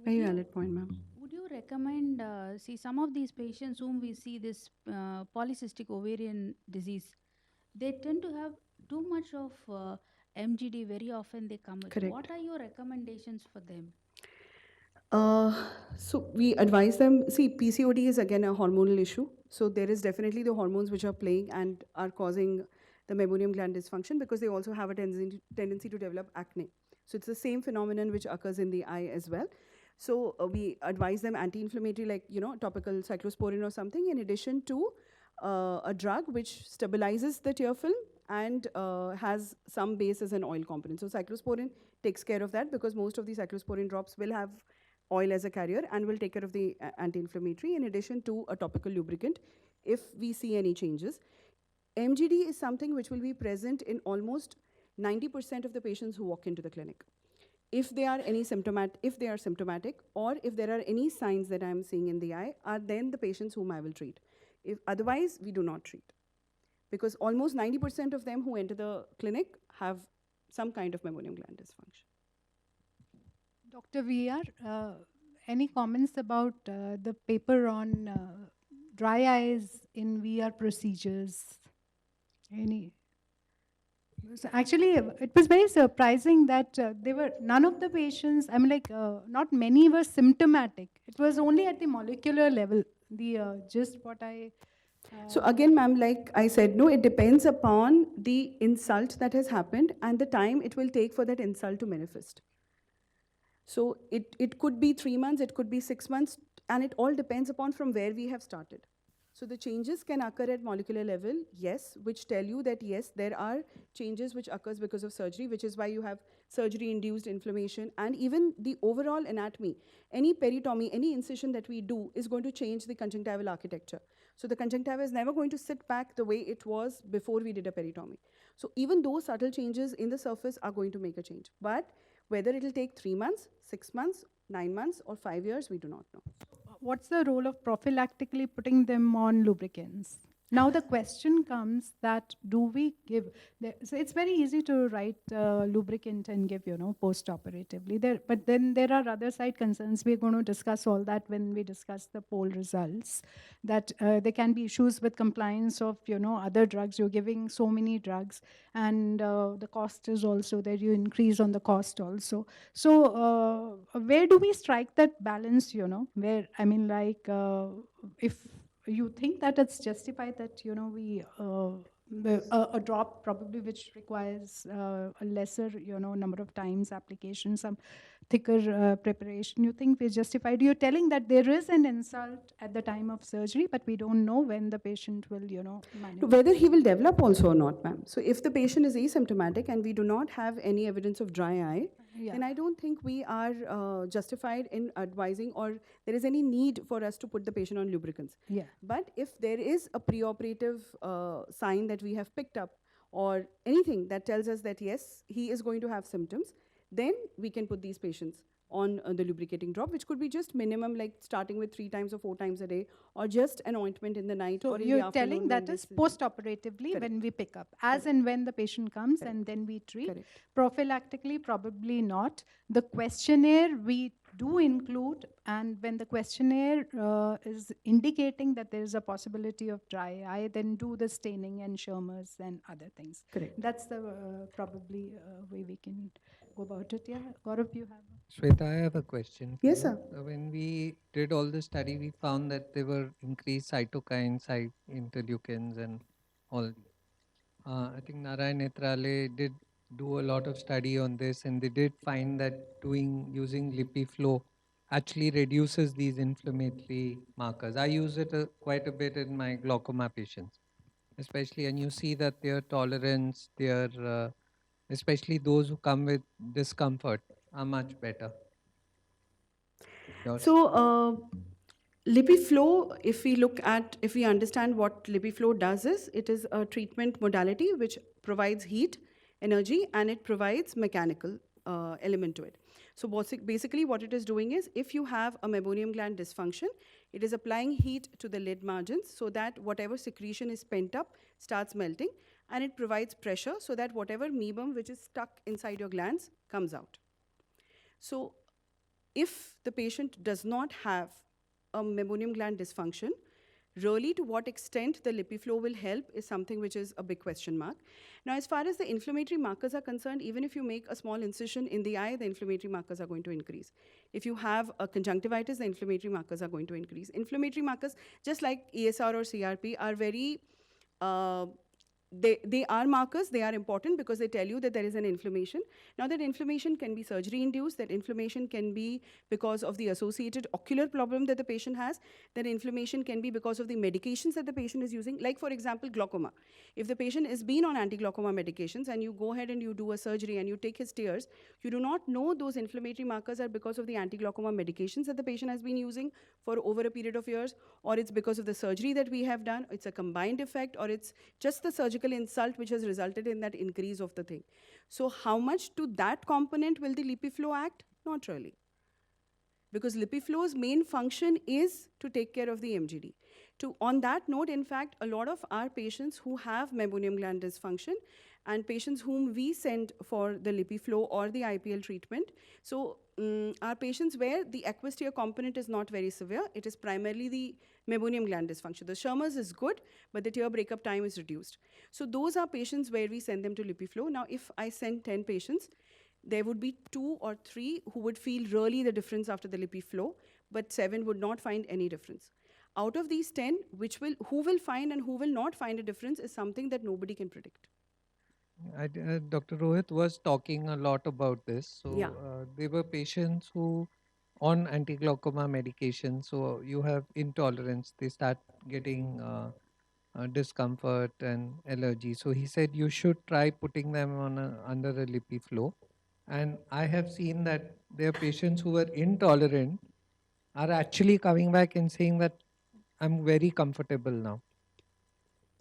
Very valid point, ma'am. Would you recommend, see, some of these patients whom we see this polycystic ovarian disease, they tend to have too much of MGD very often they come with. Correct. What are your recommendations for them? So we advise them, see, PCOD is again a hormonal issue. So there is definitely the hormones which are playing and are causing the meibomian gland dysfunction because they also have a tendency to develop acne. So it's the same phenomenon which occurs in the eye as well. So we advise them anti-inflammatory, like, topical cyclosporin or something, in addition to a drug which stabilizes the tear film and has some base as an oil component. So cyclosporin takes care of that because most of the cyclosporin drops will have oil as a carrier and will take care of the anti-inflammatory in addition to a topical lubricant if we see any changes. MGD is something which will be present in almost 90% of the patients who walk into the clinic. If they are symptomatic or if there are any signs that I'm seeing in the eye, are then the patients whom I will treat. If otherwise, we do not treat. Because almost 90% of them who enter the clinic have some kind of meibomian gland dysfunction. Dr. VR, any comments about the paper on dry eyes in VR procedures? Any? So actually, it was very surprising that none of the patients, not many were symptomatic. It was only at the molecular level, just what I... So again, ma'am, like I said, no, it depends upon the insult that has happened and the time it will take for that insult to manifest. So it could be 3 months, it could be 6 months, and it all depends upon from where we have started. So the changes can occur at molecular level, yes, which tell you that yes, there are changes which occurs because of surgery, which is why you have surgery-induced inflammation, and even the overall anatomy. Any peritomy, any incision that we do is going to change the conjunctival architecture. So the conjunctiva is never going to sit back the way it was before we did a peritomy. So even those subtle changes in the surface are going to make a change. But whether it will take 3 months, 6 months, 9 months, or 5 years, we do not know. What's the role of prophylactically putting them on lubricants? Now the question comes that do we give, so it's very easy to write lubricant and give, post-operatively. But then there are other side concerns. We're going to discuss all that when we discuss the poll results, that there can be issues with compliance of, other drugs. You're giving so many drugs and the cost is also there. You increase on the cost also. So where do we strike that balance, where, if you think that it's justified that we a drop probably which requires a lesser number of times application, some thicker preparation, you think we're justified? You're telling that there is an insult at the time of surgery, but we don't know when the patient will manage. Whether he will develop also or not, ma'am. So if the patient is asymptomatic and we do not have any evidence of dry eye, then I don't think we are justified in advising or there is any need for us to put the patient on lubricants. Yeah. But if there is a preoperative sign that we have picked up or anything that tells us that yes, he is going to have symptoms, then we can put these patients on the lubricating drop, which could be just minimum, like starting with 3 times or 4 times a day, or just an ointment in the night So or in you're the afternoon. telling that is post-operatively when we pick up, as and when the patient comes and then we treat. Correct. Prophylactically, probably not. The questionnaire, we do include, and when the questionnaire is indicating that there is a possibility of dry eye, then do the staining and Schirmer's and other things. Correct. That's the probably way we can go about it. Yeah, Gaurav, you have. Shweta, I have a question for Yes, you. sir. When we did all the study, we found that there were increased cytokines, interleukins, and all. I think Narayan Netrale did do a lot of study on this, and they did find that using LipiFlow actually reduces these inflammatory markers. I use it quite a bit in my glaucoma patients, especially, and you see that their tolerance, especially those who come with discomfort, are much better. Yours? So, LipiFlow, if we understand what LipiFlow does is, it is a treatment modality which provides heat, energy, and it provides mechanical element to it. So basically what it is doing is, if you have a meibomian gland dysfunction, it is applying heat to the lid margins so that whatever secretion is pent up starts melting, and it provides pressure so that whatever meibum which is stuck inside your glands comes out. So if the patient does not have a meibomian gland dysfunction, really to what extent the LipiFlow will help is something which is a big question mark. Now, as far as the inflammatory markers are concerned, even if you make a small incision in the eye, the inflammatory markers are going to increase. If you have a conjunctivitis, the inflammatory markers are going to increase. Inflammatory markers, just like ESR or CRP, are very they are markers, they are important because they tell you that there is an inflammation. Now, that inflammation can be surgery induced, that inflammation can be because of the associated ocular problem that the patient has, that inflammation can be because of the medications that the patient is using, like for example, glaucoma. If the patient is been on anti-glaucoma medications and you go ahead and you do a surgery and you take his tears, you do not know those inflammatory markers are because of the anti-glaucoma medications that the patient has been using for over a period of years, or it's because of the surgery that we have done, it's a combined effect, or it's just the surgical insult which has resulted in that increase of the thing. So how much to that component will the LipiFlow act? Not really. Because LipiFlow's main function is to take care of the MGD. On that note, in fact, a lot of our patients who have meibomian gland dysfunction and patients whom we send for the LipiFlow or the IPL treatment, so our patients where the aqueous tear component is not very severe, it is primarily the meibomian gland dysfunction. The Schirmer's is good, but the tear breakup time is reduced. So those are patients where we send them to LipiFlow. Now, if I send 10 patients, there would be 2 or 3 who would feel really the difference after the LipiFlow, but 7 would not find any difference. Out of these 10, who will find and who will not find a difference is something that nobody can predict. Dr. Rohit was talking a lot about this. So Yeah. there were patients who on anti-glaucoma medication, so you have intolerance, they start getting discomfort and allergy. So he said you should try putting them under a LipiFlow. And I have seen that there are patients who were intolerant are actually coming back and saying that I'm very comfortable now.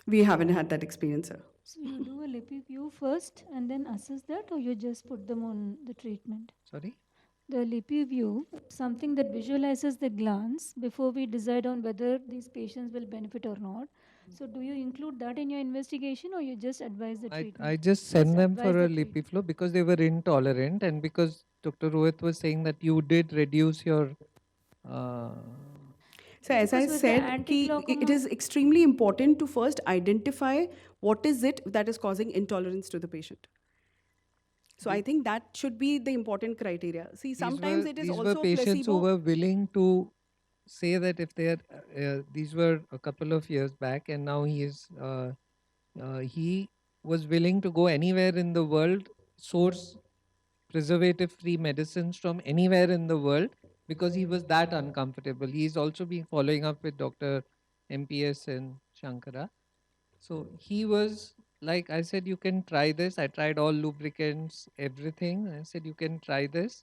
We haven't had that experience, sir. So you do a LipiView first and then assess that, or you just put them on the treatment? Sorry? The LipiView, something that visualizes the glands before we decide on whether these patients will benefit or not. So do you include that in your investigation, or you just advise the treatment? I just send them advise for a the treatment. LipiFlow because they were intolerant, and because Dr. Rohit was saying that you did reduce your So as I Because with the said, it is extremely important to first identify what is it that is causing intolerance to the patient. So I think that should be the important criteria. See, sometimes it is these also were a patients who placebo. were willing to say that if they are, these were a couple of years back, and now he was willing to go anywhere in the world, source preservative-free medicines from anywhere in the world because he was that uncomfortable. He's also been following up with Dr. MPS and Shankara. So he was like, I said, you can try this. I tried all lubricants, everything. I said, you can try this.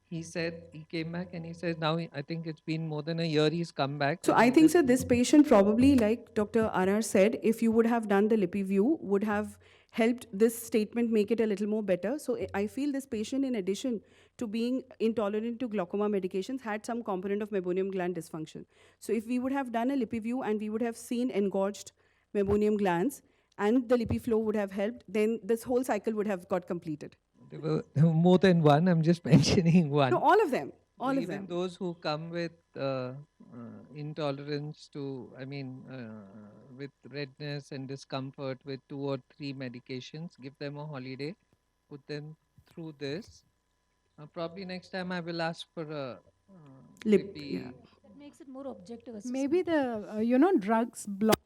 He said, he came back and he said, now I think it's been more than a year he's come back. So I think, sir, this patient probably, like Dr. RR said, if you would have done the LipiView, would have helped this statement make it a little more better. So I feel this patient, in addition to being intolerant to glaucoma medications, had some component of meibomian gland dysfunction. So if we would have done a LipiView and we would have seen engorged meibomian glands and the LipiFlow would have helped, then this whole cycle would have got completed. There were more than one. I'm just mentioning one. No, all of them. All of even them. those who come with intolerance to, with redness and discomfort with 2 or 3 medications, give them a holiday, put them through this. Probably next time I will ask for a Lip, yeah. lippy. That makes it more objective Maybe assessment. the drugs block.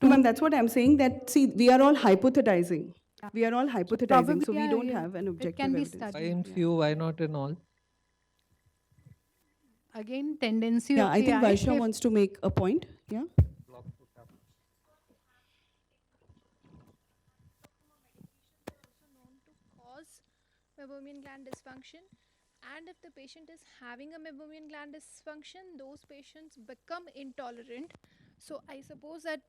No, ma'am, that's what I'm saying. That, see, we are all hypothesizing. We are all So hypothesizing, probably, so we yeah, don't yeah, have an it can objective be evidence. Why studied. in Yeah. few, why not in all? Again, tendency Yeah, of I the think eye. Varsha If wants to make a point. Yeah. Cause meibomian gland dysfunction, and if the patient is having a meibomian gland dysfunction, those patients become intolerant. So I suppose that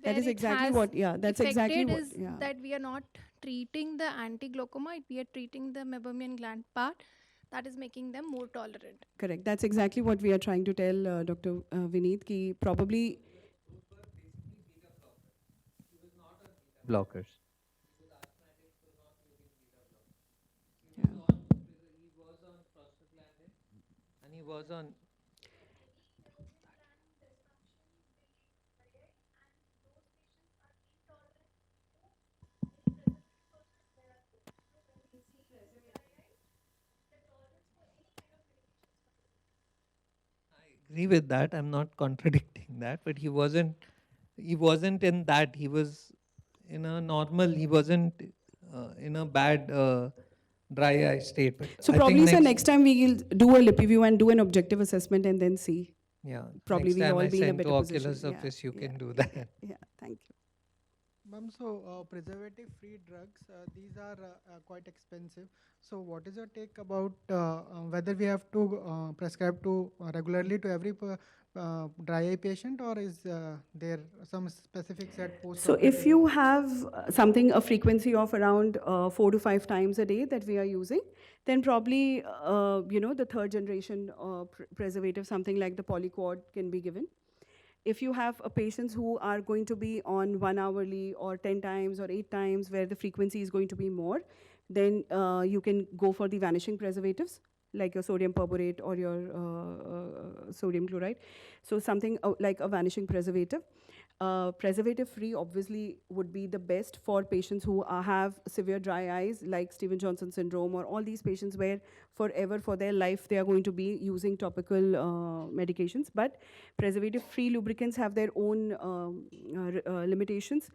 That where is it exactly has what, yeah, that's exactly affected what, is yeah. that we are not treating the anti-glaucoma, we are treating the meibomian gland part, that is making them more tolerant. Correct. That's exactly what we are trying to tell Dr. Vineet, ki probably. Blockers. Yeah. He was on prostaglandin and he was on. Agree with that. I'm not contradicting that, but he wasn't. He wasn't in that. He was in a normal. He wasn't in a bad dry eye state. But So I think probably, sir, next time we will do a lip review and do an objective assessment and then see. yeah, Probably next we'll time all I be in a send to better position. Oculus Yeah, office, you yeah, can do yeah, that. yeah. Thank you. Ma'am, so preservative-free drugs, these are quite expensive. So what is your take about whether we have to prescribe to regularly to every dry eye patient, or is there some specific set So if post-operative? you have something, a frequency of around 4 to 5 times a day that we are using, then probably, the third generation preservative, something like the polyquad can be given. If you have patients who are going to be on 1 hourly or 10 times or 8 times where the frequency is going to be more, then you can go for the vanishing preservatives like your sodium perborate or your sodium chloride. So something like a vanishing preservative. Preservative free obviously would be the best for patients who have severe dry eyes like Steven Johnson syndrome or all these patients where forever for their life they are going to be using topical medications. But preservative free lubricants have their own limitations,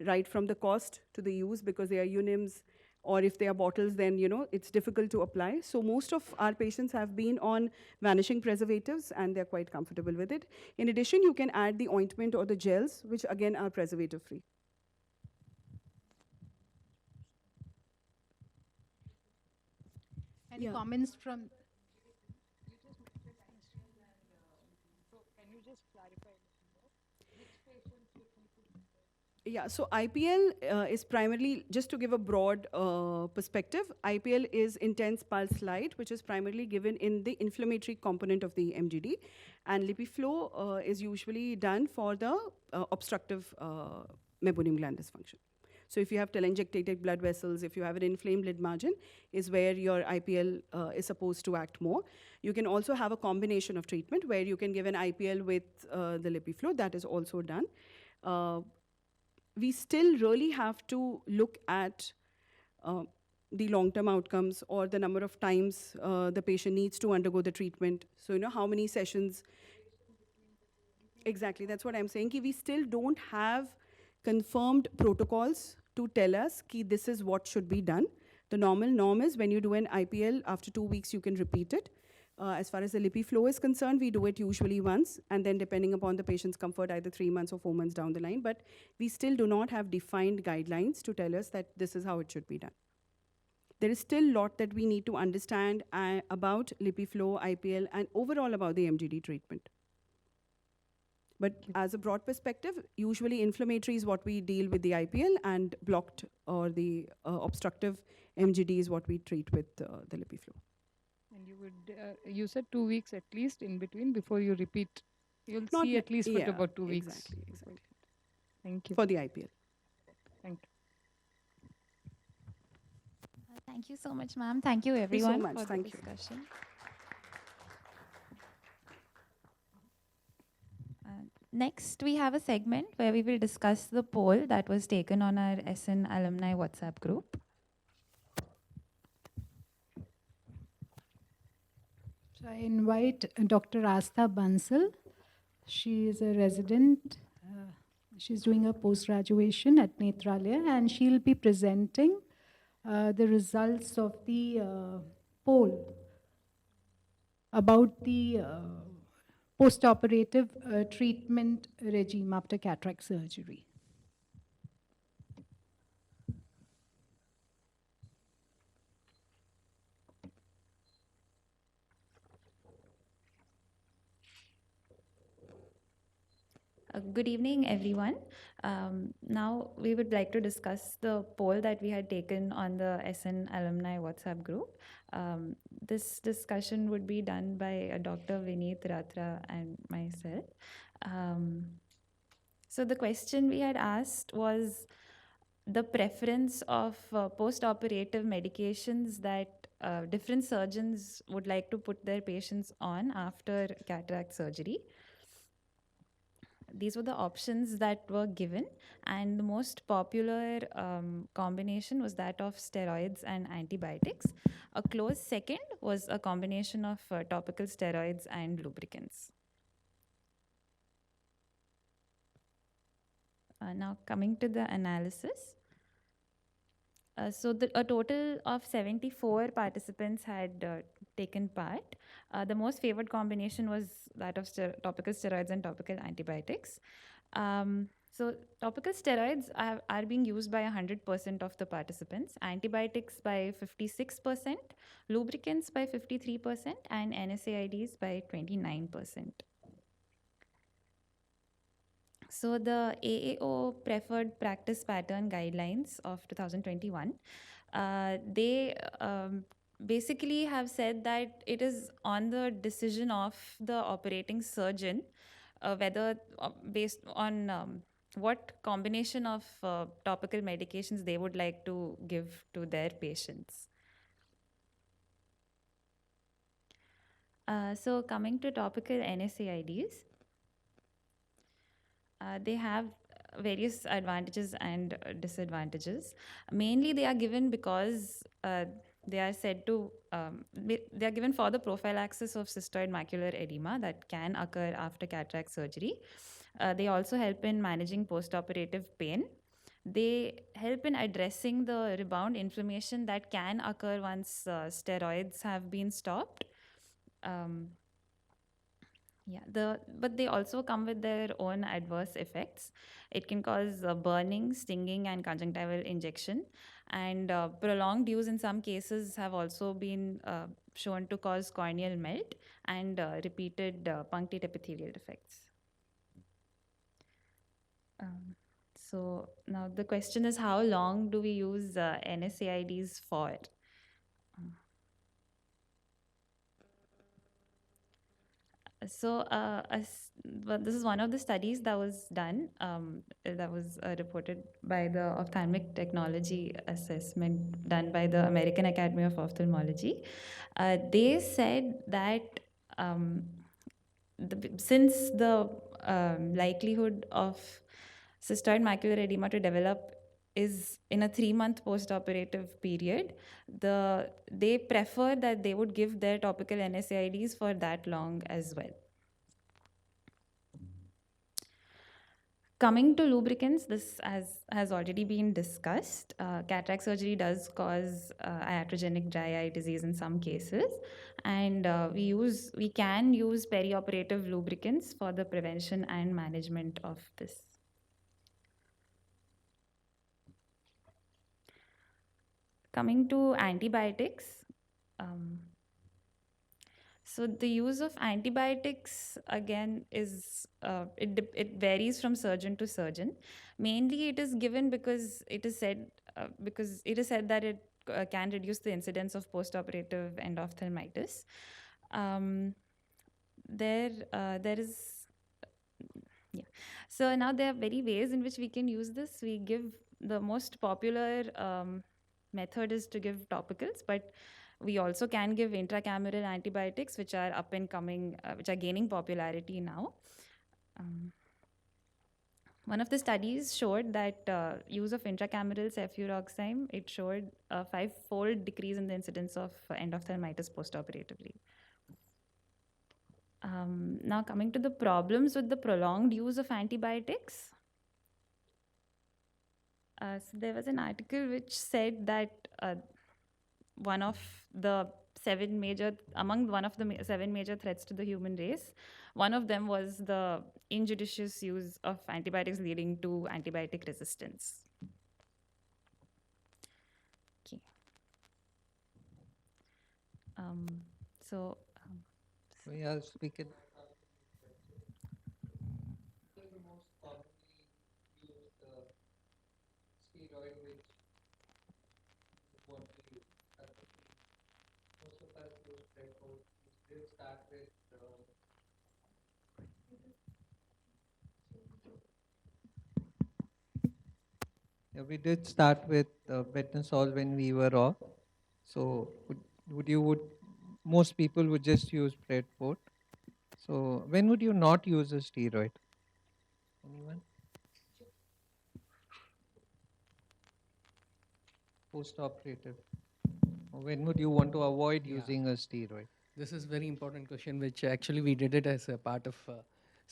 right from the cost to the use, because they are unims, or if they are bottles, then it's difficult to apply. So most of our patients have been on vanishing preservatives and they're quite comfortable with it. In addition, you can add the ointment or the gels, which again are preservative free. any Yeah. comments from Yeah, so IPL is primarily, just to give a broad perspective, IPL is intense pulse light, which is primarily given in the inflammatory component of the MGD. And LipiFlow is usually done for the obstructive meibomian gland dysfunction. So if you have telangiectatic blood vessels, if you have an inflamed lid margin, is where your IPL is supposed to act more. You can also have a combination of treatment where you can give an IPL with the LipiFlow. That is also done. We still really have to look at the long-term outcomes or the number of times the patient needs to undergo the treatment. So, how many sessions. Exactly, that's what I'm saying. Ki we still don't have confirmed protocols to tell us ki this is what should be done. The normal norm is when you do an IPL, after 2 weeks you can repeat it. As far as the LipiFlow is concerned, we do it usually once, and then depending upon the patient's comfort, either 3 months or 4 months down the line. But we still do not have defined guidelines to tell us that this is how it should be done. There is still a lot that we need to understand about LipiFlow, IPL, and overall about the MGD treatment. But as a broad perspective, usually inflammatory is what we deal with the IPL, and blocked or the obstructive MGD is what we treat with the LipiFlow. And you would, you said 2 weeks at least in between before you repeat. You'll Not see at least for yeah, about 2 weeks. Exactly. Thank you. For the IPL. Thank you. Thank you so much, ma'am. Thank you, Thank you so everyone, much. for the Thank you. discussion. Next, we have a segment where we will discuss the poll that was taken on our SN alumni WhatsApp group. So I invite Dr. Astha Bansal. She is a resident. She's doing her post-graduation at Netralaya, and she'll be presenting the results of the poll about the post-operative treatment regime after cataract surgery. Good evening, everyone. Now we would like to discuss the poll that we had taken on the SN alumni WhatsApp group. This discussion would be done by Dr. Vineet Ratra and myself. So the question we had asked was the preference of post-operative medications that different surgeons would like to put their patients on after cataract surgery. These were the options that were given, and the most popular combination was that of steroids and antibiotics. A close second was a combination of topical steroids and lubricants. Now coming to the analysis. So a total of 74 participants had taken part. The most favored combination was that of topical steroids and topical antibiotics. So topical steroids are being used by 100% of the participants, antibiotics by 56%, lubricants by 53%, and NSAIDs by 29%. So the AAO preferred practice pattern guidelines of 2021, they basically have said that it is on the decision of the operating surgeon whether based on what combination of topical medications they would like to give to their patients. So coming to topical NSAIDs, they have various advantages and disadvantages. Mainly, they are given because they are said to they are given for the prophylaxis of cystoid macular edema that can occur after cataract surgery. They also help in managing postoperative pain. They help in addressing the rebound inflammation that can occur once steroids have been stopped. But they also come with their own adverse effects. It can cause burning, stinging, and conjunctival injection. And prolonged use in some cases have also been shown to cause corneal melt and repeated punctate epithelial defects. So now the question is, how long do we use NSAIDs for? So this is one of the studies that was done, that was reported by the ophthalmic technology assessment done by the American Academy of Ophthalmology. They said that since the likelihood of cystoid macular edema to develop is in a 3-month post-operative period, they prefer that they would give their topical NSAIDs for that long as well. Coming to lubricants, this has already been discussed. Cataract surgery does cause iatrogenic dry eye disease in some cases, and we can use perioperative lubricants for the prevention and management of this. Coming to antibiotics, so the use of antibiotics again is it varies from surgeon to surgeon. Mainly, it is given because it is said that it can reduce the incidence of postoperative endophthalmitis. There is So now there are very ways in which we can use this. We give the most popular method is to give topicals, but we also can give intracameral antibiotics, which are up and coming, which are gaining popularity now. One of the studies showed that use of intracameral cefuroxime, it showed a 5-fold decrease in the incidence of endophthalmitis postoperatively. Now coming to the problems with the prolonged use of antibiotics. So there was an article which said that one of the seven major threats to the human race, one of them was the injudicious use of antibiotics leading to antibiotic resistance. Okay. So Yes, we can. The most commonly used steroid which what we use. Most of us use Predport. We did start with yeah, we did start with Betnosol when we were off. So would most people would just use Predport. So when would you not use a steroid? Anyone? Post-operative. Or when would you want to avoid using a steroid? This is very important question, which actually we did it as a part of.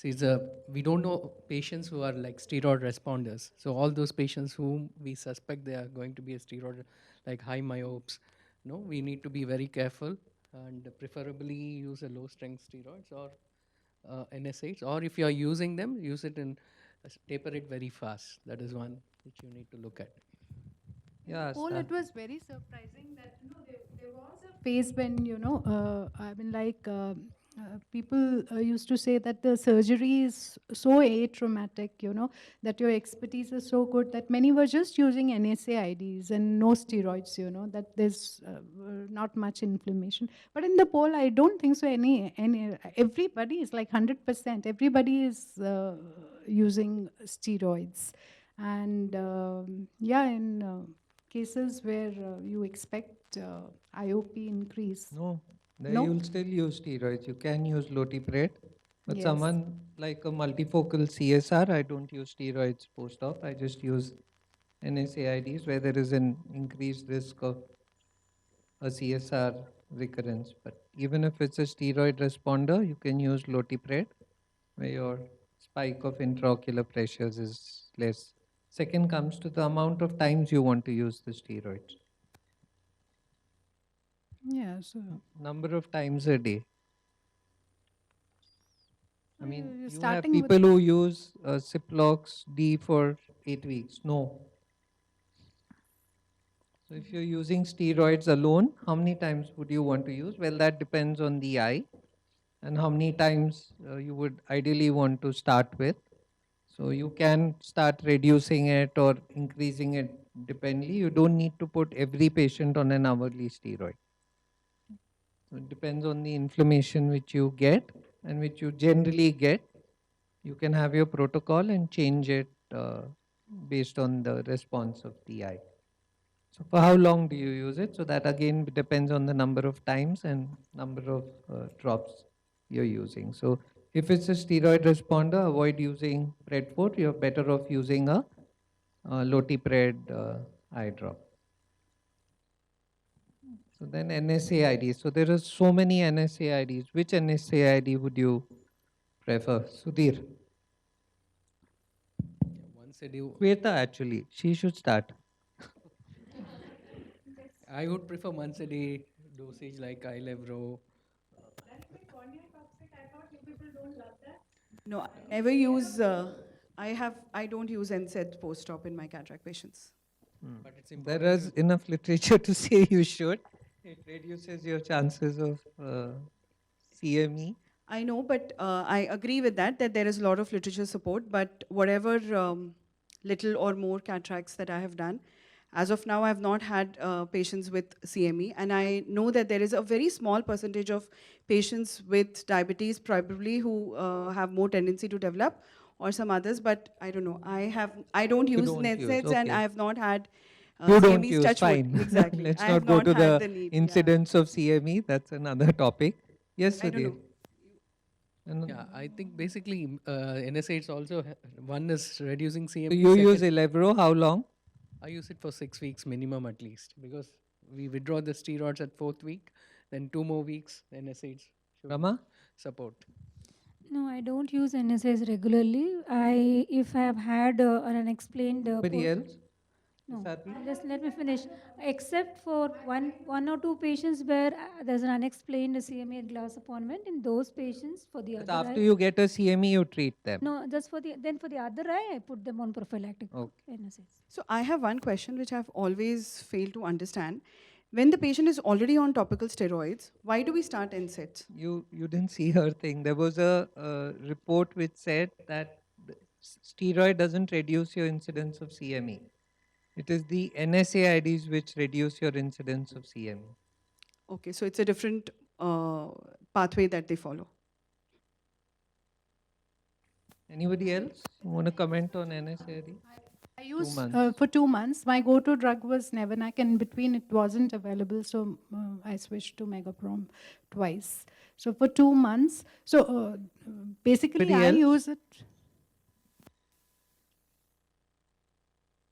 We don't know patients who are like steroid responders. So all those patients whom we suspect they are going to be a steroid, like high myopes, no, we need to be very careful and preferably use a low strength steroids or NSAIDs, or if you are using them, use it in taper it very fast. That is one which you need to look at. Yeah, Poll, it was very surprising that there was a phase when people used to say that the surgery is so atraumatic, that your expertise is so good that many were just using NSAIDs and no steroids, that there's not much inflammation. But in the poll, I don't think so. Everybody is like 100%. Everybody is using steroids, and in cases where you expect IOP increase. No, No? you'll still use steroids. You can use Lotipret, but Yes. someone like a multifocal CSR, I don't use steroids post-op. I just use NSAIDs where there is an increased risk of a CSR recurrence. But even if it's a steroid responder, you can use Lotipret where your spike of intraocular pressures is less. Second comes to the amount of times you want to use the steroids. Yeah, so Number of times a day. I mean, you have starting with- people who use Ciplox D for 8 weeks. No. So if you're using steroids alone, how many times would you want to use? Well, that depends on the eye and how many times you would ideally want to start with. So you can start reducing it or increasing it dependently. You don't need to put every patient on an hourly steroid. So it depends on the inflammation which you get and which you generally get. You can have your protocol and change it based on the response of the eye. So for how long do you use it? So that again depends on the number of times and number of drops you're using. So if it's a steroid responder, avoid using Predport. You're better off using a Lotipred eye drop. So then NSAIDs. So there are so many NSAIDs. Which NSAID would you prefer? Sudhir. Once a day. Shweta actually. She should start. I would prefer once a day dosage like Ilevro. No, I never use, I don't use NSAID post-op in my cataract patients. But it's important. There is enough literature to say you should. It reduces your chances of CME. I know, but I agree with that there is a lot of literature support, but whatever little or more cataracts that I have done, as of now, I have not had patients with CME, and I know that there is a very small percentage of patients with diabetes probably who have more tendency to develop, or some others, but I don't know. I don't use don't use, NSAIDs, and okay. I have not had You don't CMEs, use, touch wood. fine. Exactly. Let's I not have go not to had the the need. incidence of CME. That's another topic. Yes, I don't Sudhir. know. Yeah, I think basically NSAIDs also, one is reducing So CME. you use second, Elevro, how long? I use it for 6 weeks minimum at least, because we withdraw the steroids at 4th week, then 2 more weeks, NSAIDs should Rama? support. No, I don't use NSAIDs regularly. If I have had an unexplained Anybody else? no, SRP? let me finish. Except for one or two patients where there's an unexplained CMA glass appointment, in those patients for the But other after eye. you get a CME, you treat them. No, just for for the other eye, I put them on prophylactic Okay. NSAIDs. So I have one question which I've always failed to understand. When the patient is already on topical steroids, why do we start NSAIDs? You didn't see her thing. There was a report which said that the steroid doesn't reduce your incidence of CME. It is the NSAIDs which reduce your incidence of CME. Okay, so it's a different pathway that they follow. Anybody else want to comment on NSAID? I used months. for 2 months. My go-to drug was Nevenac, and in between it wasn't available, so I switched to Megaprom twice. So for 2 months, so basically Anybody I else? use it.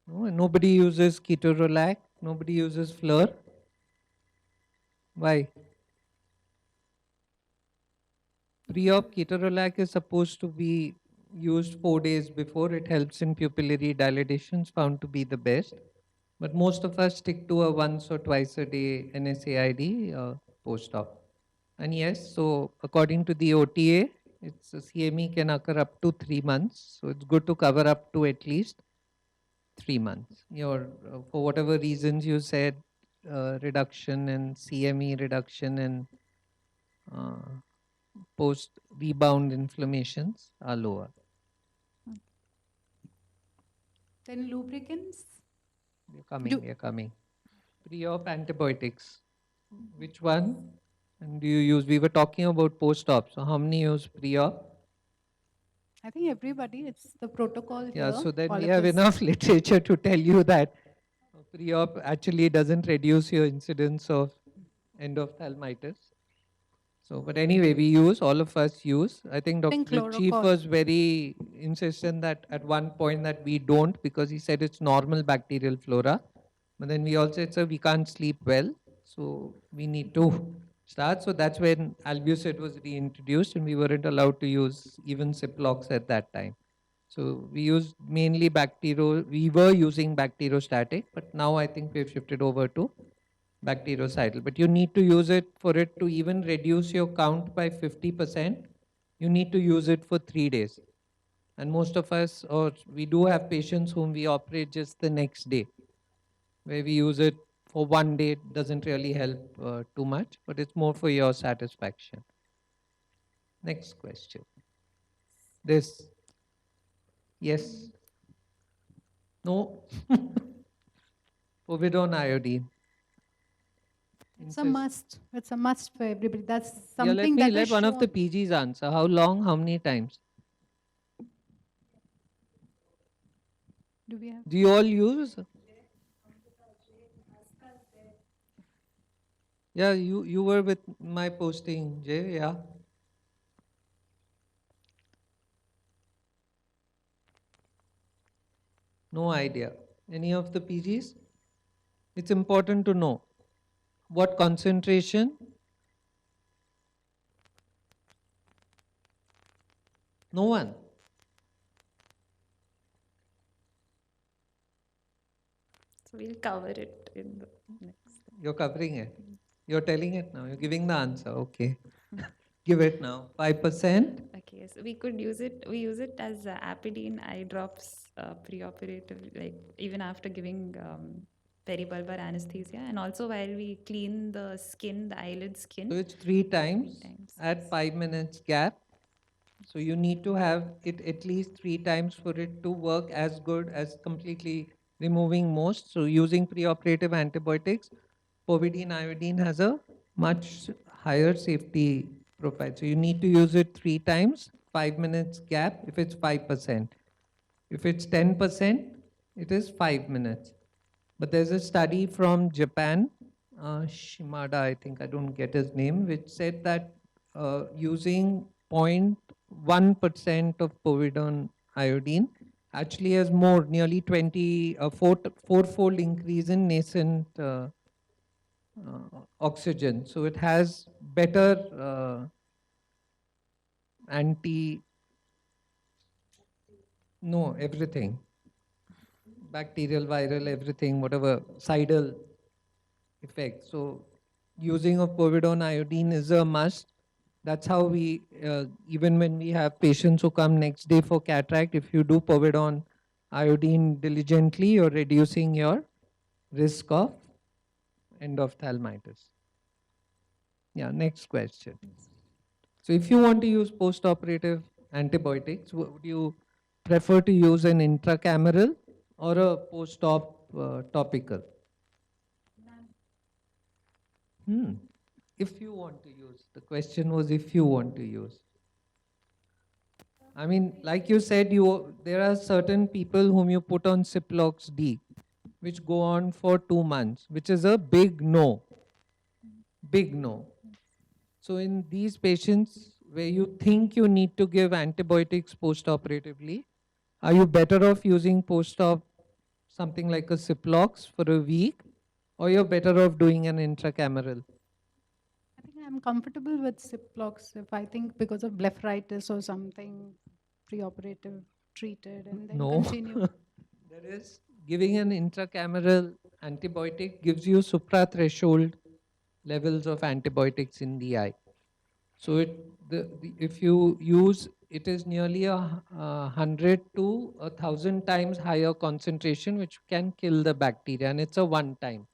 No, nobody uses ketorolac. Nobody uses Fleur. Why? Pre-op ketorolac is supposed to be used 4 days before. It helps in pupillary dilatations, found to be the best. But most of us stick to a once or twice a day NSAID post-op. And yes, so according to the OTA, it's a CME can occur up to 3 months. So it's good to cover up to at least 3 months. Your for whatever reasons you said, reduction in CME, reduction in post rebound inflammations are lower. Then lubricants. They're coming. Pre-op antibiotics. Which one? And do you use? We were talking about post-op. So how many use pre-op? I think everybody. It's the protocol Yeah. here. So then all we of have us. enough literature to tell you that pre-op actually doesn't reduce your incidence of endophthalmitis. So, but anyway, we use, all of us use. I think Dr. Chief chlorocol. was very insistent that at one point that we don't, because he said it's normal bacterial flora. But then we also said we can't sleep well, so we need to start. So that's when Albucid was reintroduced, and we weren't allowed to use even Ciplox at that time. So we used mainly we were using bacteriostatic, but now I think we've shifted over to bactericidal. But you need to use it for it to even reduce your count by 50%. You need to use it for 3 days. And most of us, or we do have patients whom we operate just the next day, where we use it for 1 day. It doesn't really help too much, but it's more for your satisfaction. Next question. This. Yes. No. Povidone iodine. It's a must. It's a must for everybody. That's Yeah, something that let is one of the shown. PGs answer. How long? How many times? Do we have? Do you all use? Yeah, you were with my posting, Jay. Yeah. No idea. Any of the PGs? It's important to know what concentration. No one. So we'll cover it in the next. You're covering it. You're telling it now. You're giving the answer. Okay. Give it now. 5%. Okay, so we could use it. We use it as apidine eye drops pre-operative, like even after giving peribulbar anesthesia, and also while we clean the skin, the eyelid skin. So it's 3 times, at 5 minutes gap. So you need to have it at least 3 times for it to work as good as completely removing most. So using preoperative antibiotics, povidone iodine has a much higher safety profile. So you need to use it 3 times, 5 minutes gap if it's 5%. If it's 10%, it is 5 minutes. But there's a study from Japan, Shimada, I think, I don't get his name, which said that using 0.1% of povidone iodine actually has more, nearly 4-fold increase in nascent oxygen. So it has better anti, no, everything. Bacterial, viral, everything, whatever, cidal effect. So using of povidone iodine is a must. That's how we, even when we have patients who come next day for cataract, if you do povidone iodine diligently, you're reducing your risk of endophthalmitis. Yeah, next question. So if you want to use post-operative antibiotics, would you prefer to use an intracameral or a post-op topical? If you want to use. The question was if you want to use. I mean, like you said, there are certain people whom you put on Ciplox D, which go on for 2 months, which is a big no. Big no. So in these patients where you think you need to give antibiotics post-operatively, are you better off using post-op something like a Ciplox for a week, or you're better off doing an intracameral? I think I'm comfortable with Ciplox if I think because of blepharitis or something preoperative treated and then No. continue. There is giving an intracameral antibiotic gives you supra-threshold levels of antibiotics in the eye. So if you use, it is nearly 100 to 1,000 times higher concentration, which can kill the bacteria, and it's a one time.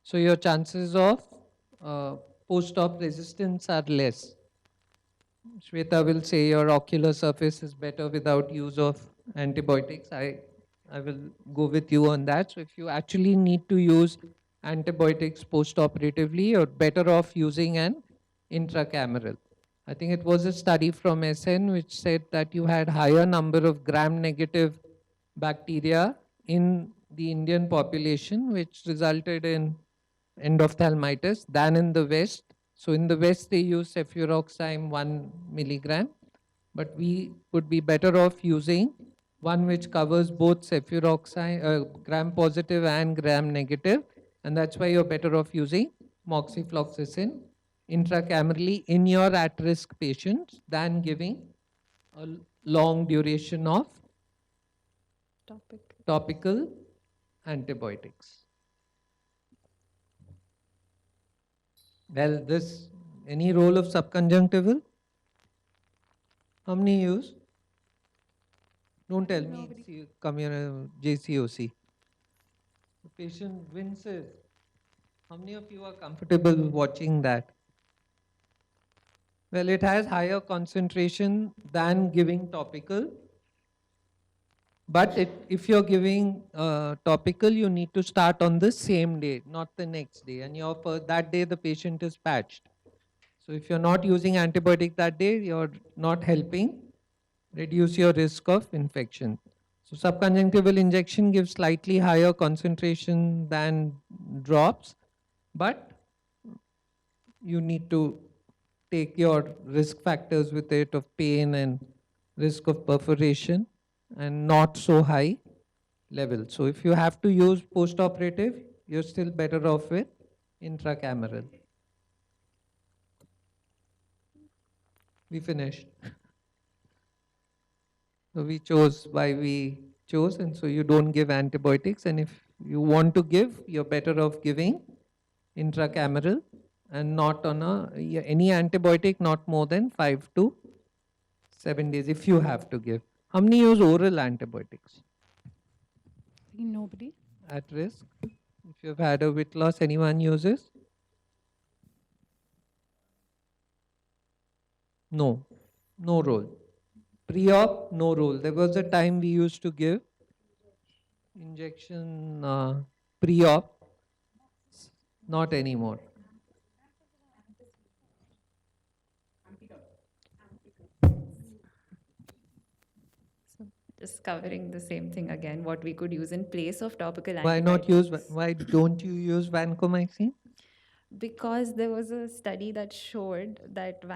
So your chances of post-op resistance are less. Shweta will say your ocular surface is better without use of antibiotics. I will go with you on that. So if you actually need to use antibiotics post-operatively, you're better off using an intracameral. I think it was a study from SN which said that you had higher number of gram-negative bacteria in the Indian population, which resulted in endophthalmitis than in the West. So in the West, they use cefuroxime 1 milligram, but we would be better off using one which covers both cefuroxime, gram positive and gram negative, and that's why you're better off using moxifloxacin intracamerally in your at-risk patients than giving a long duration of topical antibiotics. Well, any role of subconjunctival? How many use? Don't tell me, come here, JCOC. The patient winces. How many of you are comfortable watching that? Well, it has higher concentration than giving topical. But if you're giving topical, you need to start on the same day, not the next day. And that day, the patient is patched. So if you're not using antibiotic that day, you're not helping reduce your risk of infection. So subconjunctival injection gives slightly higher concentration than drops, but you need to take your risk factors with it of pain and risk of perforation and not so high level. So if you have to use post-operative, you're still better off with intracameral. We finished. So we chose why we chose, and so you don't give antibiotics, and if you want to give, you're better off giving intracameral and not on any antibiotic not more than 5 to 7 days if you have to give. How many use oral antibiotics? Nobody. At risk? If you've had a weight loss, anyone uses? No. No role. Pre-op, no role. There was a time we used to give injection pre-op, not anymore. just covering the same thing again, what we could use in place of topical Why not use? antibiotics. Why don't you use vancomycin? Because there was a study that showed that But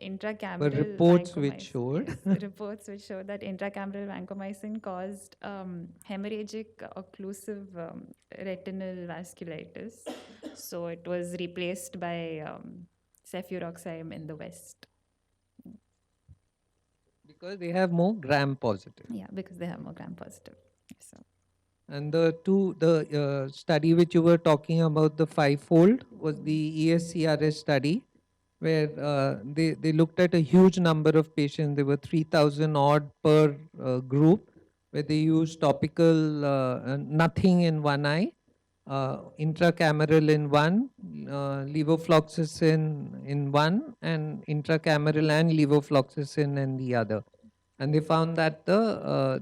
intracameral reports which vancomycin, showed. yes, reports which showed that intracameral vancomycin caused hemorrhagic occlusive retinal vasculitis. So it was replaced by cefuroxime in the West. Because they have more gram positive. Yeah, because they have more gram positive. So. And the study which you were talking about, the fivefold, was the ESCRS study, where they looked at a huge number of patients. There were 3,000 odd per group, where they used topical nothing in one eye, intracameral in one, levofloxacin in one, and intracameral and levofloxacin in the other. And they found that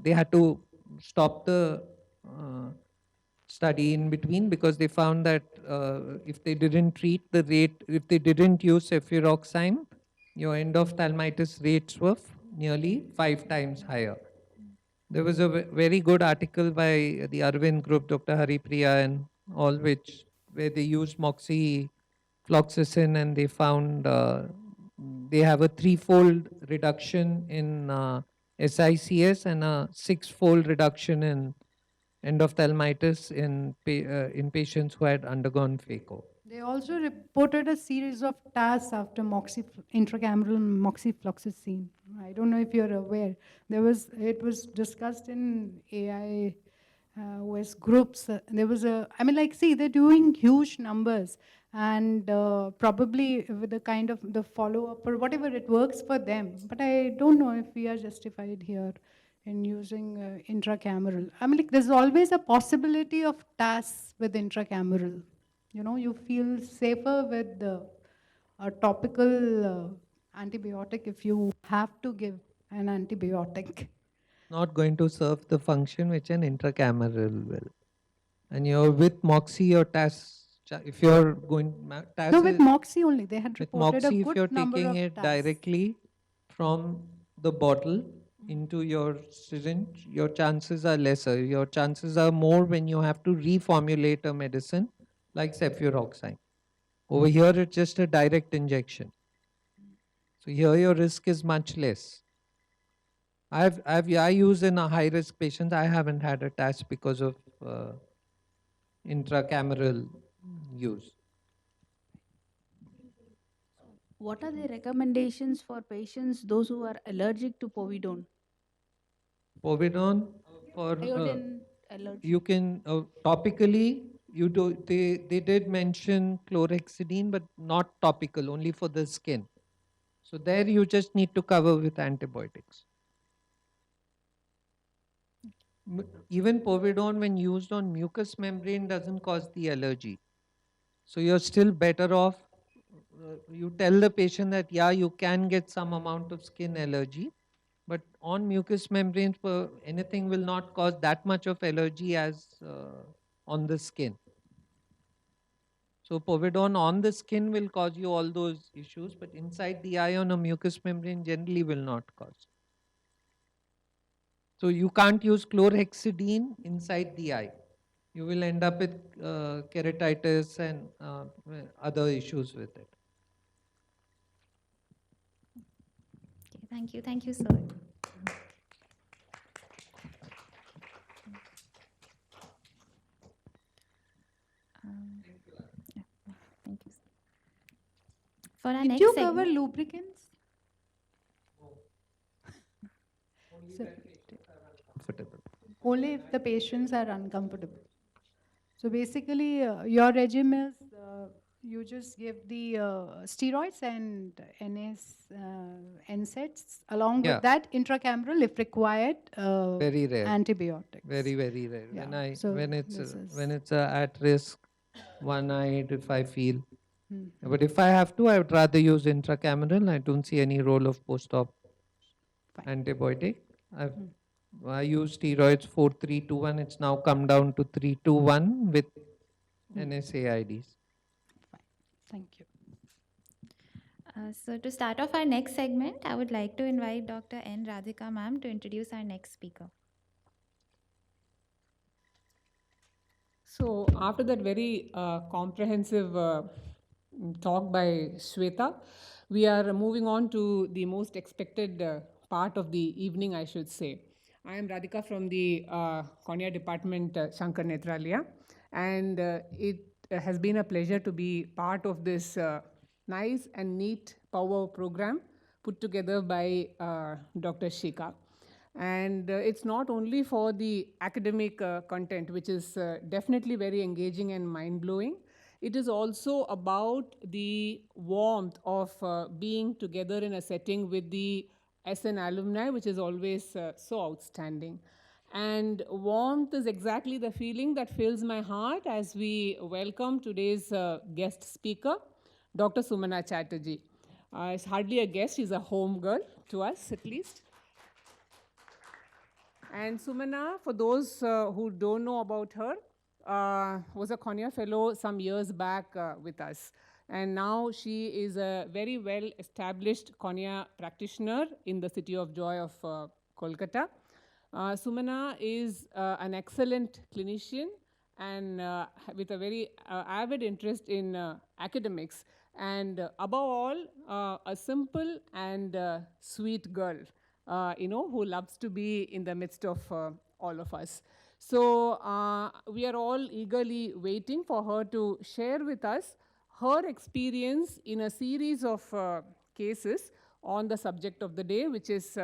they had to stop the study in between, because they found that if they didn't treat the rate, if they didn't use cefuroxime, your endophthalmitis rates were nearly 5 times higher. There was a very good article by the Arvind group, Dr. Haripriya and all, where they used moxifloxacin, and they found they have a threefold reduction in SICS and a sixfold reduction in endophthalmitis in patients who had undergone phaco. They also reported a series of tasks after intracameral moxifloxacin. I don't know if you're aware. It was discussed in AI OS groups. There was see, they're doing huge numbers, and probably with the kind of the follow-up or whatever, it works for them. But I don't know if we are justified here in using intracameral. There's always a possibility of tasks with intracameral. You feel safer with a topical antibiotic if you have to give an antibiotic. Not going to serve the function which an intracameral will. And you're with Moxie or TAS, if you're going, TAS No, with Moxie only. They had with reported a Moxie, if you're good number taking of it tasks. directly from the bottle into your syringe, your chances are lesser. Your chances are more when you have to reformulate a medicine like cefuroxime. Over here, it's just a direct injection. So here your risk is much less. I use in a high risk patients. I haven't had a TAS because of intracameral use. What are the recommendations for patients, those who are allergic to povidone? Povidone for Iodine allergy. you can topically they did mention chlorhexidine, but not topical, only for the skin. So there you just need to cover with antibiotics. Even povidone, when used on mucous membrane, doesn't cause the allergy. So you're still better off. You tell the patient that, yeah, you can get some amount of skin allergy, but on mucous membranes, anything will not cause that much of allergy as on the skin. So povidone on the skin will cause you all those issues, but inside the eye on a mucous membrane generally will not cause. So you can't use chlorhexidine inside the eye. You will end up with keratitis and other issues with it. Okay, thank you, sir. Yeah, thank you. For our Did next you segment, cover lubricants? So, Comfortable. only if the patients are uncomfortable. So basically, your regime is you just give the steroids and NSAIDs along Yeah. with that intracameral, if required, Very rare. antibiotics. Very, very rare. Yeah, so When this is- when it's at risk, one-eyed, if I feel. Hmm. But if I have to, I would rather use intracameral. I don't see any role of post-op antibiotic. I use steroids 4-3-2-1. It's now come down to 3-2-1 with NSAIDs. Thank you. So to start off our next segment, I would like to invite Dr. N. Radhika ma'am to introduce our next speaker. So after that very comprehensive talk by Shweta, we are moving on to the most expected part of the evening, I should say. I am Radhika from the Cornea Department, Shankar Netralaya, and it has been a pleasure to be part of this nice and neat POWWOW program put together by Dr. Shika. And it's not only for the academic content, which is definitely very engaging and mind-blowing. It is also about the warmth of being together in a setting with the SN alumni, which is always so outstanding. And warmth is exactly the feeling that fills my heart as we welcome today's guest speaker, Dr. Sumana Chatterjee. It's hardly a guest, she's a home girl to us at least. And Sumana, for those who don't know about her, was a Cornea Fellow some years back with us. And now she is a very well-established cornea practitioner in the City of Joy of Kolkata. Sumana is an excellent clinician and with a very avid interest in academics. And above all, a simple and sweet girl. Who loves to be in the midst of all of us. So we are all eagerly waiting for her to share with us her experience in a series of cases on the subject of the day, which is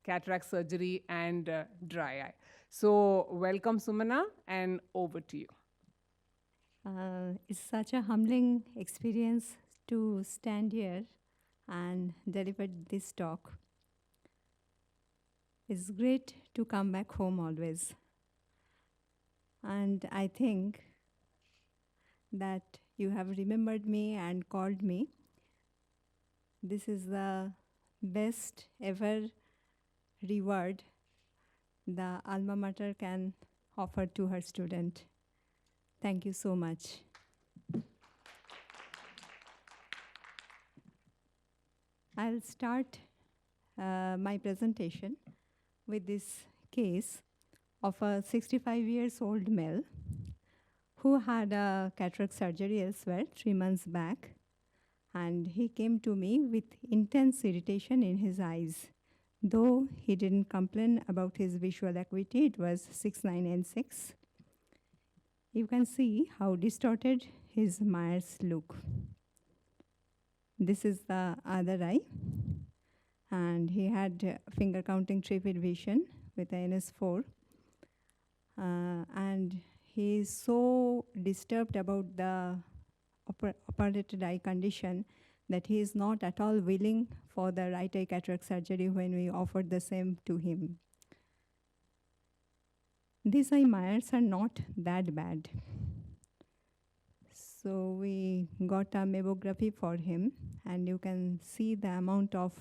cataract surgery and dry eye. So welcome, Sumana, and over to you. It's such a humbling experience to stand here and deliver this talk. It's great to come back home always. And I think that you have remembered me and called me. This is the best ever reward the alma mater can offer to her student. Thank you so much. I'll start my presentation with this case of a 65 years old male who had a cataract surgery elsewhere 3 months back. And he came to me with intense irritation in his eyes. Though he didn't complain about his visual acuity, it was 6, 9, and 6. You can see how distorted his Myers look. This is the other eye. And he had finger counting tripid vision with a NS4. And he is so disturbed about the operated eye condition that he is not at all willing for the right eye cataract surgery when we offered the same to him. These eye Myers are not that bad. So we got a mammography for him, and you can see the amount of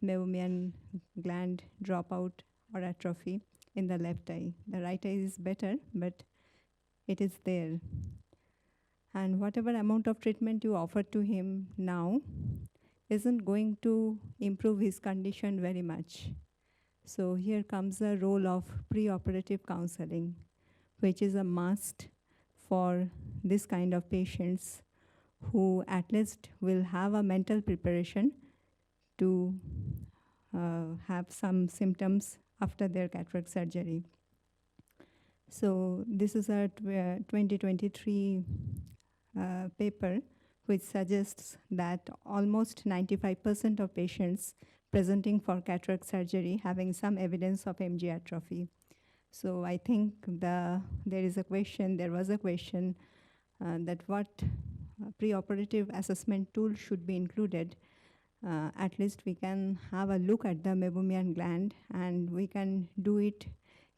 meibomian gland dropout or atrophy in the left eye. The right eye is better, but it is there. And whatever amount of treatment you offer to him now isn't going to improve his condition very much. So here comes the role of pre-operative counseling, which is a must for this kind of patients who at least will have a mental preparation to have some symptoms after their cataract surgery. So this is a 2023 paper which suggests that almost 95% of patients presenting for cataract surgery having some evidence of MG atrophy. So I think there was a question that what preoperative assessment tool should be included. At least we can have a look at the meibomian gland, and we can do it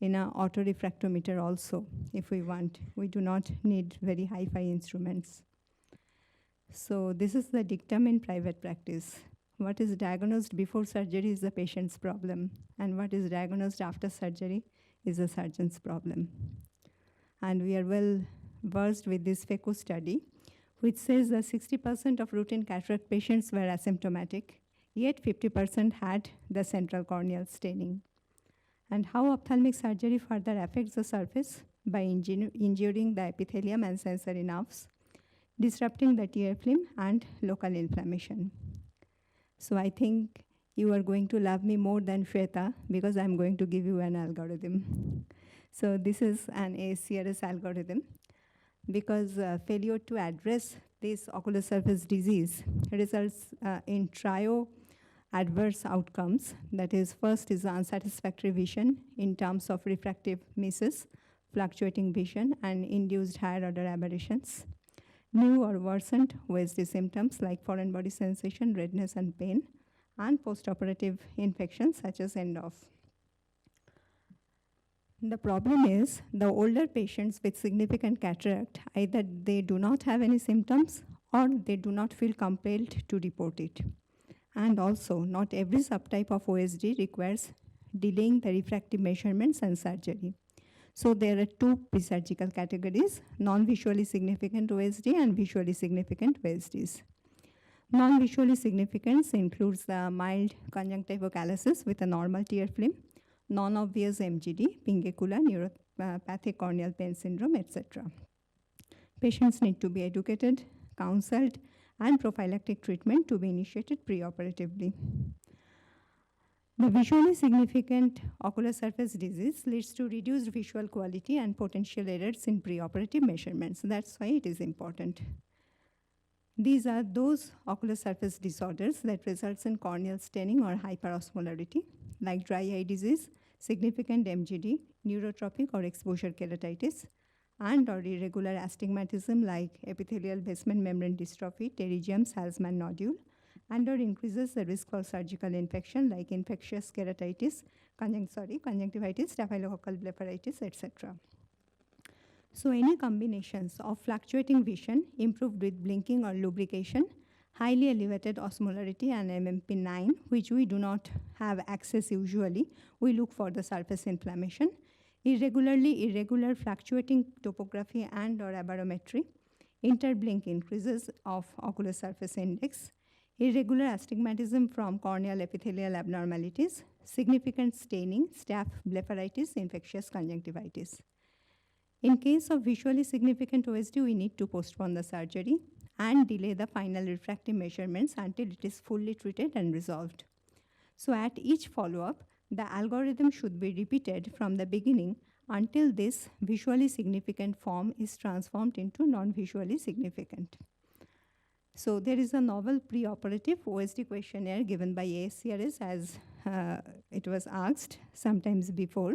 in an autorefractometer also if we want. We do not need very hi-fi instruments. So this is the dictum in private practice. What is diagnosed before surgery is the patient's problem, and what is diagnosed after surgery is the surgeon's problem. And we are well versed with this FECO study, which says that 60% of routine cataract patients were asymptomatic, yet 50% had the central corneal staining. And how ophthalmic surgery further affects the surface? by injuring the epithelium and sensory nerves, disrupting the tear film and local inflammation. So I think you are going to love me more than Shweta because I'm going to give you an algorithm. So this is an ASCRS algorithm because failure to address this ocular surface disease results in trio adverse outcomes. That is, first is unsatisfactory vision in terms of refractive misses, fluctuating vision, and induced higher order aberrations. New or worsened OSD symptoms like foreign body sensation, redness, and pain, and postoperative infections such as end-off. The problem is the older patients with significant cataract, either they do not have any symptoms or they do not feel compelled to report it. And also, not every subtype of OSD requires delaying the refractive measurements and surgery. So there are two pre-surgical categories, non-visually significant OSD and visually significant OSDs. Non-visually significant includes the mild conjunctivocalasis with a normal tear film, non-obvious MGD, pinguicula, neuropathic corneal pain syndrome, etc. Patients need to be educated, counseled, and prophylactic treatment to be initiated preoperatively. The visually significant ocular surface disease leads to reduced visual quality and potential errors in preoperative measurements. That's why it is important. These are those ocular surface disorders that results in corneal staining or hyperosmolarity, like dry eye disease, significant MGD, neurotrophic or exposure keratitis, and or irregular astigmatism like epithelial basement membrane dystrophy, pterygium, Salzmann nodule, and or increases the risk for surgical infection like infectious keratitis, conjunctivitis, staphylococcal blepharitis, etc. So any combinations of fluctuating vision improved with blinking or lubrication, highly elevated osmolarity and MMP9, which we do not have access usually, we look for the surface inflammation, irregular fluctuating topography and or aberrometry, interblink increases of ocular surface index, irregular astigmatism from corneal epithelial abnormalities, significant staining, staph blepharitis, infectious conjunctivitis. In case of visually significant OSD, we need to postpone the surgery and delay the final refractive measurements until it is fully treated and resolved. So at each follow-up, the algorithm should be repeated from the beginning until this visually significant form is transformed into non-visually significant. So there is a novel preoperative OSD questionnaire given by ASCRS as it was asked sometimes before.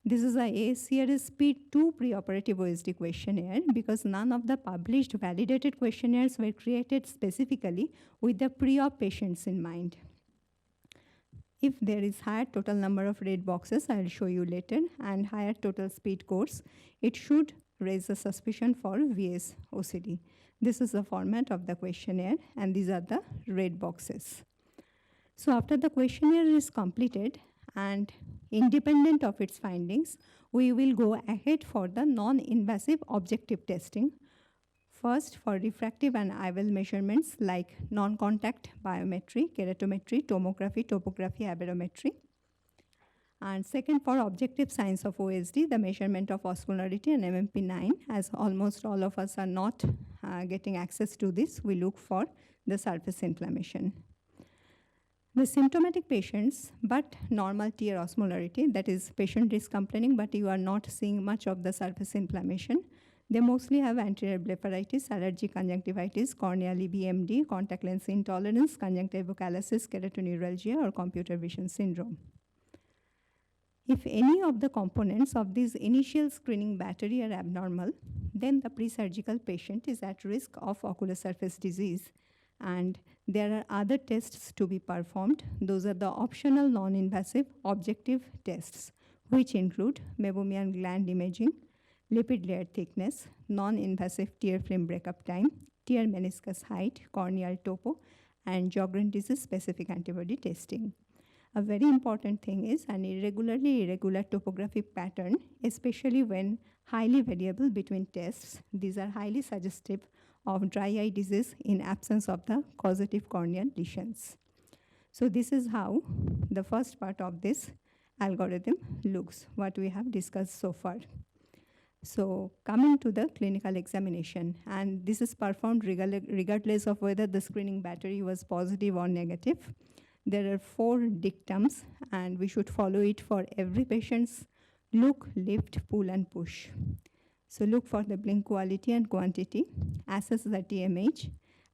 This is a ASCRS Speed 2 preoperative OSD questionnaire because none of the published validated questionnaires were created specifically with the pre-op patients in mind. If there is higher total number of red boxes, I'll show you later, and higher total speed course, it should raise a suspicion for VS OCD. This is the format of the questionnaire, and these are the red boxes. So after the questionnaire is completed, and independent of its findings, we will go ahead for the non-invasive objective testing. First, for refractive and IOL measurements like non-contact biometry, keratometry, tomography, topography, aberrometry. And second, for objective signs of OSD, the measurement of osmolarity and MMP9, as almost all of us are not getting access to this, we look for the surface inflammation. The symptomatic patients, but normal tear osmolarity, that is patient is complaining, but you are not seeing much of the surface inflammation. They mostly have anterior blepharitis, allergic conjunctivitis, corneal EBMD, contact lens intolerance, conjunctivocalasis, keratoneuralgia, or computer vision syndrome. If any of the components of this initial screening battery are abnormal, then the pre-surgical patient is at risk of ocular surface disease, and there are other tests to be performed. Those are the optional non-invasive objective tests, which include meibomian gland imaging, lipid layer thickness, non-invasive tear film breakup time, tear meniscus height, corneal topo, and Sjogren disease specific antibody testing. A very important thing is an irregular topography pattern, especially when highly variable between tests. These are highly suggestive of dry eye disease in absence of the causative corneal lesions. So this is how the first part of this algorithm looks, what we have discussed so far. So coming to the clinical examination, and this is performed regardless of whether the screening battery was positive or negative. There are 4 dictums, and we should follow it for every patient's look, lift, pull, and push. So look for the blink quality and quantity, assess the TMH,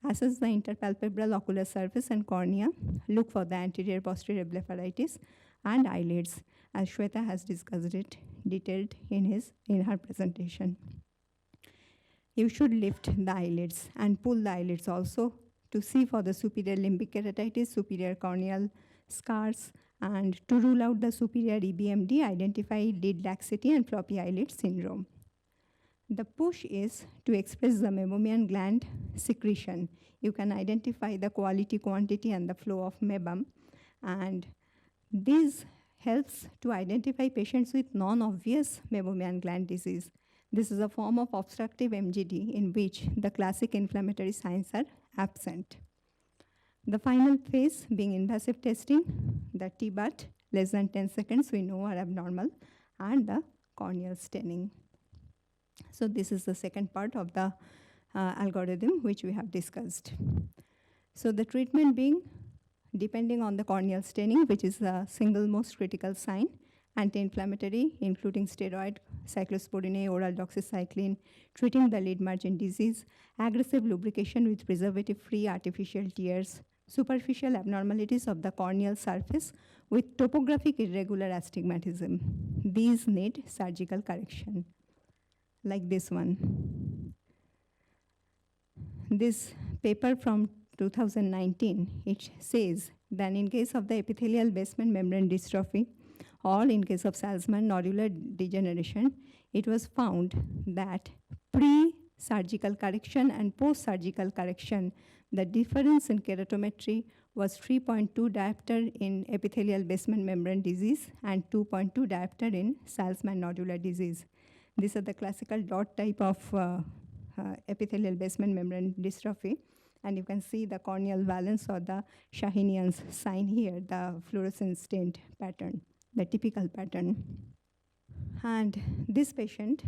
assess the interpalpebral ocular surface and cornea, look for the anterior posterior blepharitis, and eyelids, as Shweta has discussed it detailed in her presentation. You should lift the eyelids and pull the eyelids also to see for the superior limbic keratitis, superior corneal scars, and to rule out the superior EBMD, identify lid laxity and floppy eyelid syndrome. The push is to express the meibomian gland secretion. You can identify the quality, quantity, and the flow of mebum, and this helps to identify patients with non-obvious meibomian gland disease. This is a form of obstructive MGD in which the classic inflammatory signs are absent. The final phase being invasive testing, the T-BUT, less than 10 seconds we know are abnormal, and the corneal staining. So this is the second part of the algorithm which we have discussed. So the treatment being depending on the corneal staining, which is the single most critical sign, anti-inflammatory, including steroid, cyclosporine A, oral doxycycline, treating the lid margin disease, aggressive lubrication with preservative-free artificial tears, superficial abnormalities of the corneal surface with topographic irregular astigmatism. These need surgical correction, like this one. This paper from 2019, it says that in case of the epithelial basement membrane dystrophy, or in case of Salzmann nodular degeneration, it was found that pre-surgical correction and post-surgical correction, the difference in keratometry was 3.2 diopter in epithelial basement membrane disease and 2.2 diopter in Salzmann nodular disease. These are the classical dot type of epithelial basement membrane dystrophy. And you can see the corneal valence or the Shahinian's sign here, the fluorescent stained pattern, the typical pattern. And this patient,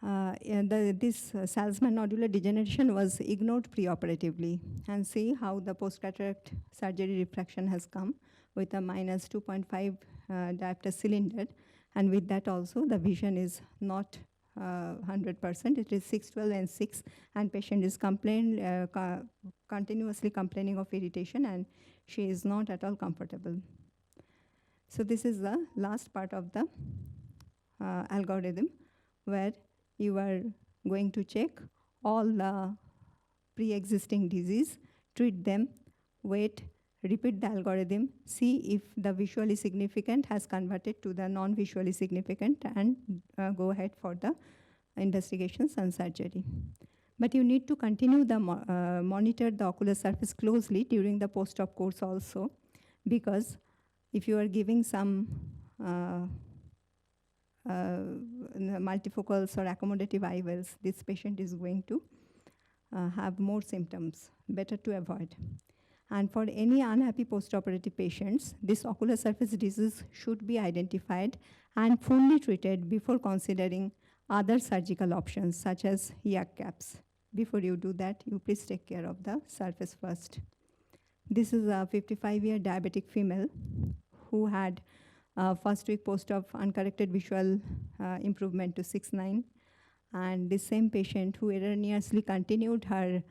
this Salzmann nodular degeneration was ignored preoperatively. And see how the post-cataract surgery refraction has come with a minus 2.5 diopter cylinder. And with that also, the vision is not 100%, it is 612 and 6, and patient is continuously complaining of irritation, and she is not at all comfortable. So this is the last part of the algorithm, where you are going to check all the pre-existing disease, treat them, wait, repeat the algorithm, see if the visually significant has converted to the non-visually significant, and go ahead for the investigations and surgery. But you need to continue the monitor the ocular surface closely during the post-op course also, because if you are giving some multifocals or accommodative IOLs, this patient is going to have more symptoms, better to avoid. And for any unhappy postoperative patients, this ocular surface disease should be identified and fully treated before considering other surgical options, such as YAG caps. Before you do that, you please take care of the surface first. This is a 55-year diabetic female who had first week post-op uncorrected visual improvement to 6.9. And the same patient who erroneously continued her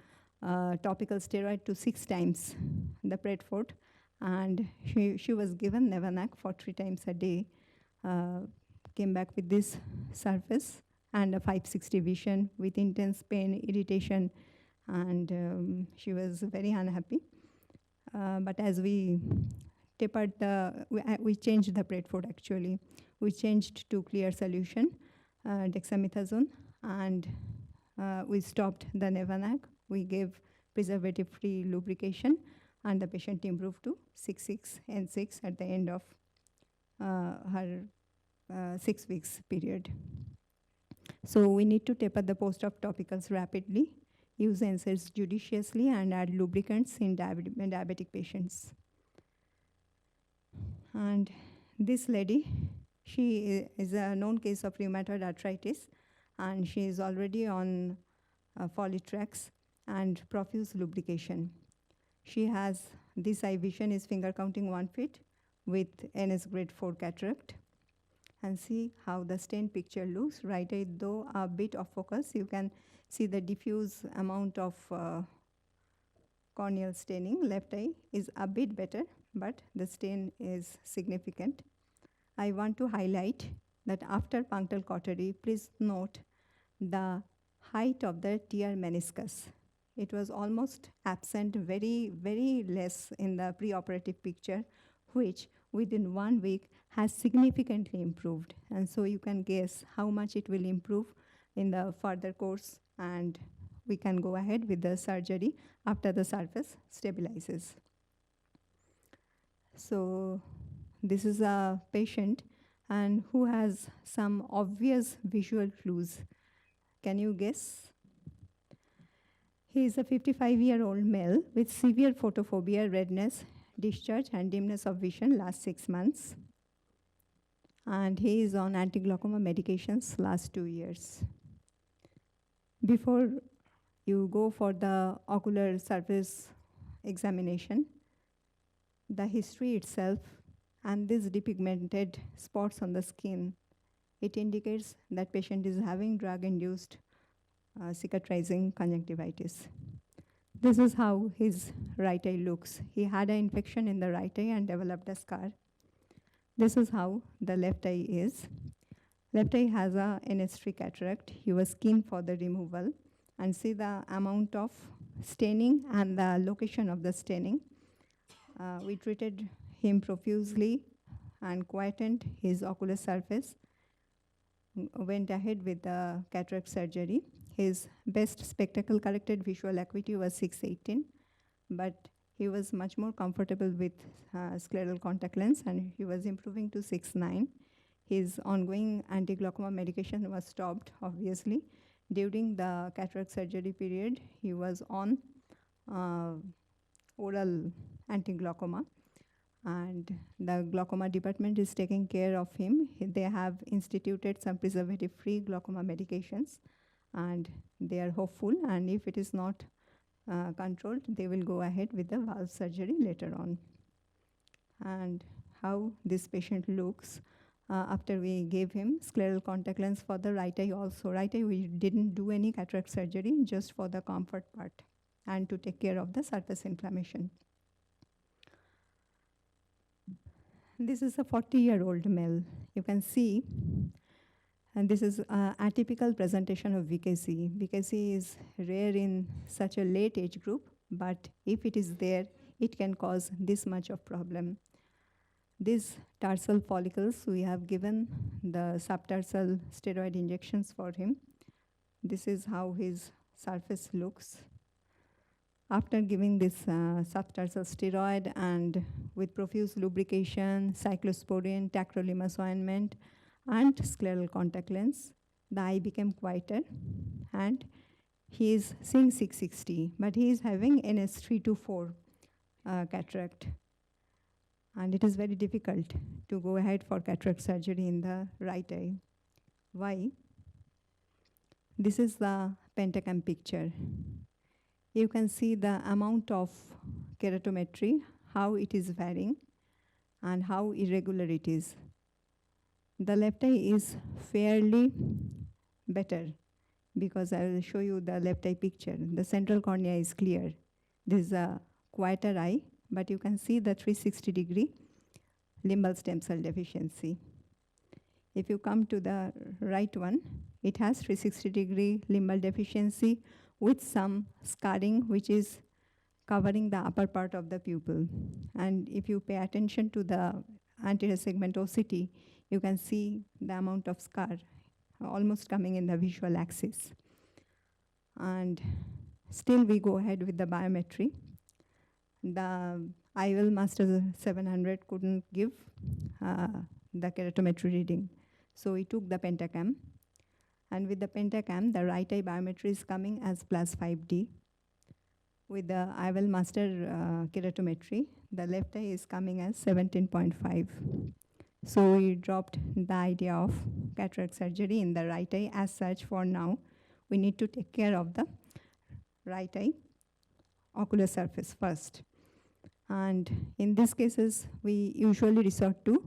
topical steroid to 6 times the Predfort, and she was given Nevanac for 3 times a day, came back with this surface and a 560 vision with intense pain, irritation, and she was very unhappy. But as we tapered we changed the Predfort actually. We changed to clear solution, dexamethasone, and we stopped the Nevanac. We gave preservative-free lubrication, and the patient improved to 6.6 and 6 at the end of her 6 weeks period. So we need to taper the post-op topicals rapidly, use NSAIDs judiciously, and add lubricants in diabetic patients. And this lady, she is a known case of rheumatoid arthritis, and she is already on Folitrex and profuse lubrication. She has, this eye vision is finger counting 1 feet with NS grade 4 cataract. And see how the stain picture looks. Right eye, though a bit off focus, you can see the diffuse amount of corneal staining. Left eye is a bit better, but the stain is significant. I want to highlight that after punctal cautery, please note the height of the tear meniscus. It was almost absent, very, very less in the preoperative picture, which within 1 week has significantly improved. And so you can guess how much it will improve in the further course, and we can go ahead with the surgery after the surface stabilizes. So this is a patient and who has some obvious visual clues. Can you guess? He is a 55-year-old male with severe photophobia, redness, discharge, and dimness of vision last 6 months. And he is on anti-glaucoma medications last 2 years. Before you go for the ocular surface examination, the history itself and these depigmented spots on the skin, it indicates that patient is having drug-induced cicatrizing conjunctivitis. This is how his right eye looks. He had an infection in the right eye and developed a scar. This is how the left eye is. Left eye has a NS3 cataract. He was keen for the removal. And see the amount of staining and the location of the staining. We treated him profusely and quietened his ocular surface. Went ahead with the cataract surgery. His best spectacle corrected visual acuity was 618, but he was much more comfortable with scleral contact lens, and he was improving to 6.9. His ongoing anti-glaucoma medication was stopped, obviously. During the cataract surgery period, he was on oral anti-glaucoma, and the glaucoma department is taking care of him. They have instituted some preservative-free glaucoma medications, and they are hopeful, and if it is not controlled, they will go ahead with the valve surgery later on. And how this patient looks after we gave him scleral contact lens for the right eye also. Right eye, we didn't do any cataract surgery, just for the comfort part and to take care of the surface inflammation. This is a 40-year-old male. You can see, and this is an atypical presentation of VKC. VKC is rare in such a late age group, but if it is there, it can cause this much of problem. These tarsal follicles, we have given the subtarsal steroid injections for him. This is how his surface looks. After giving this subtarsal steroid and with profuse lubrication, cyclosporin, tacrolimus ointment, and scleral contact lens, the eye became quieter, and he is seeing 660, but he is having NS3 to 4 cataract. And it is very difficult to go ahead for cataract surgery in the right eye. Why? This is the pentacam picture. You can see the amount of keratometry, how it is varying, and how irregular it is. The left eye is fairly better, because I will show you the left eye picture. The central cornea is clear. This is a quieter eye, but you can see the 360-degree limbal stem cell deficiency. If you come to the right one, it has 360-degree limbal deficiency with some scarring, which is covering the upper part of the pupil. And if you pay attention to the anterior segment OCT, you can see the amount of scar almost coming in the visual axis. And still we go ahead with the biometry. The IOL Master 700 couldn't give the keratometry reading. So we took the pentacam. And with the pentacam, the right eye biometry is coming as plus 5D. With the IOL Master keratometry, the left eye is coming as 17.5. So we dropped the idea of cataract surgery in the right eye as such for now. We need to take care of the right eye ocular surface first. And in these cases, we usually resort to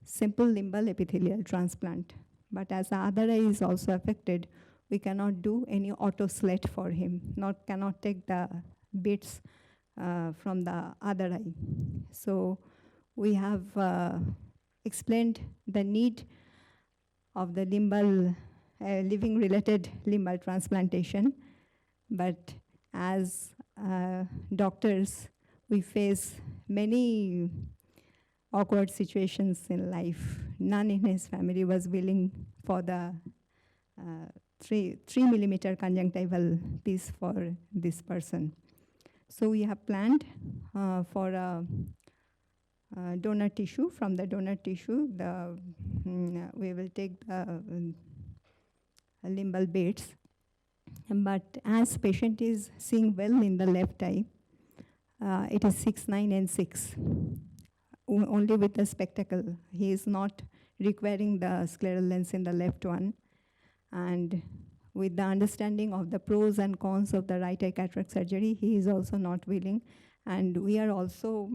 simple limbal epithelial transplant. But as the other eye is also affected, we cannot do any auto slit for him, cannot take the bits from the other eye. So we have explained the need of the limbal, living related limbal transplantation. But as doctors, we face many awkward situations in life. None in his family was willing for the 3 millimeter conjunctival piece for this person. So we have planned for a donor tissue. From the donor tissue, we will take the limbal bits. But as patient is seeing well in the left eye, it is 6, 9, and 6. Only with the spectacle. He is not requiring the scleral lens in the left one. And with the understanding of the pros and cons of the right eye cataract surgery, he is also not willing. And we are also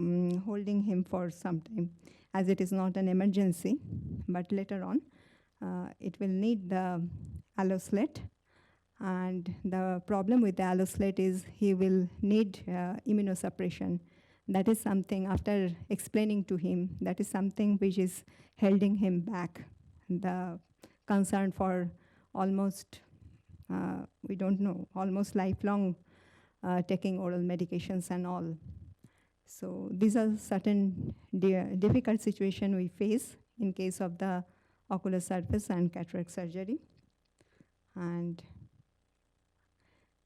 holding him for some time, as it is not an emergency. But later on, it will need the alloslet. And the problem with the alloslet is he will need immunosuppression. That is something, after explaining to him, that is something which is holding him back. The concern for almost, we don't know, almost lifelong taking oral medications and all. So these are certain difficult situations we face in case of the ocular surface and cataract surgery. And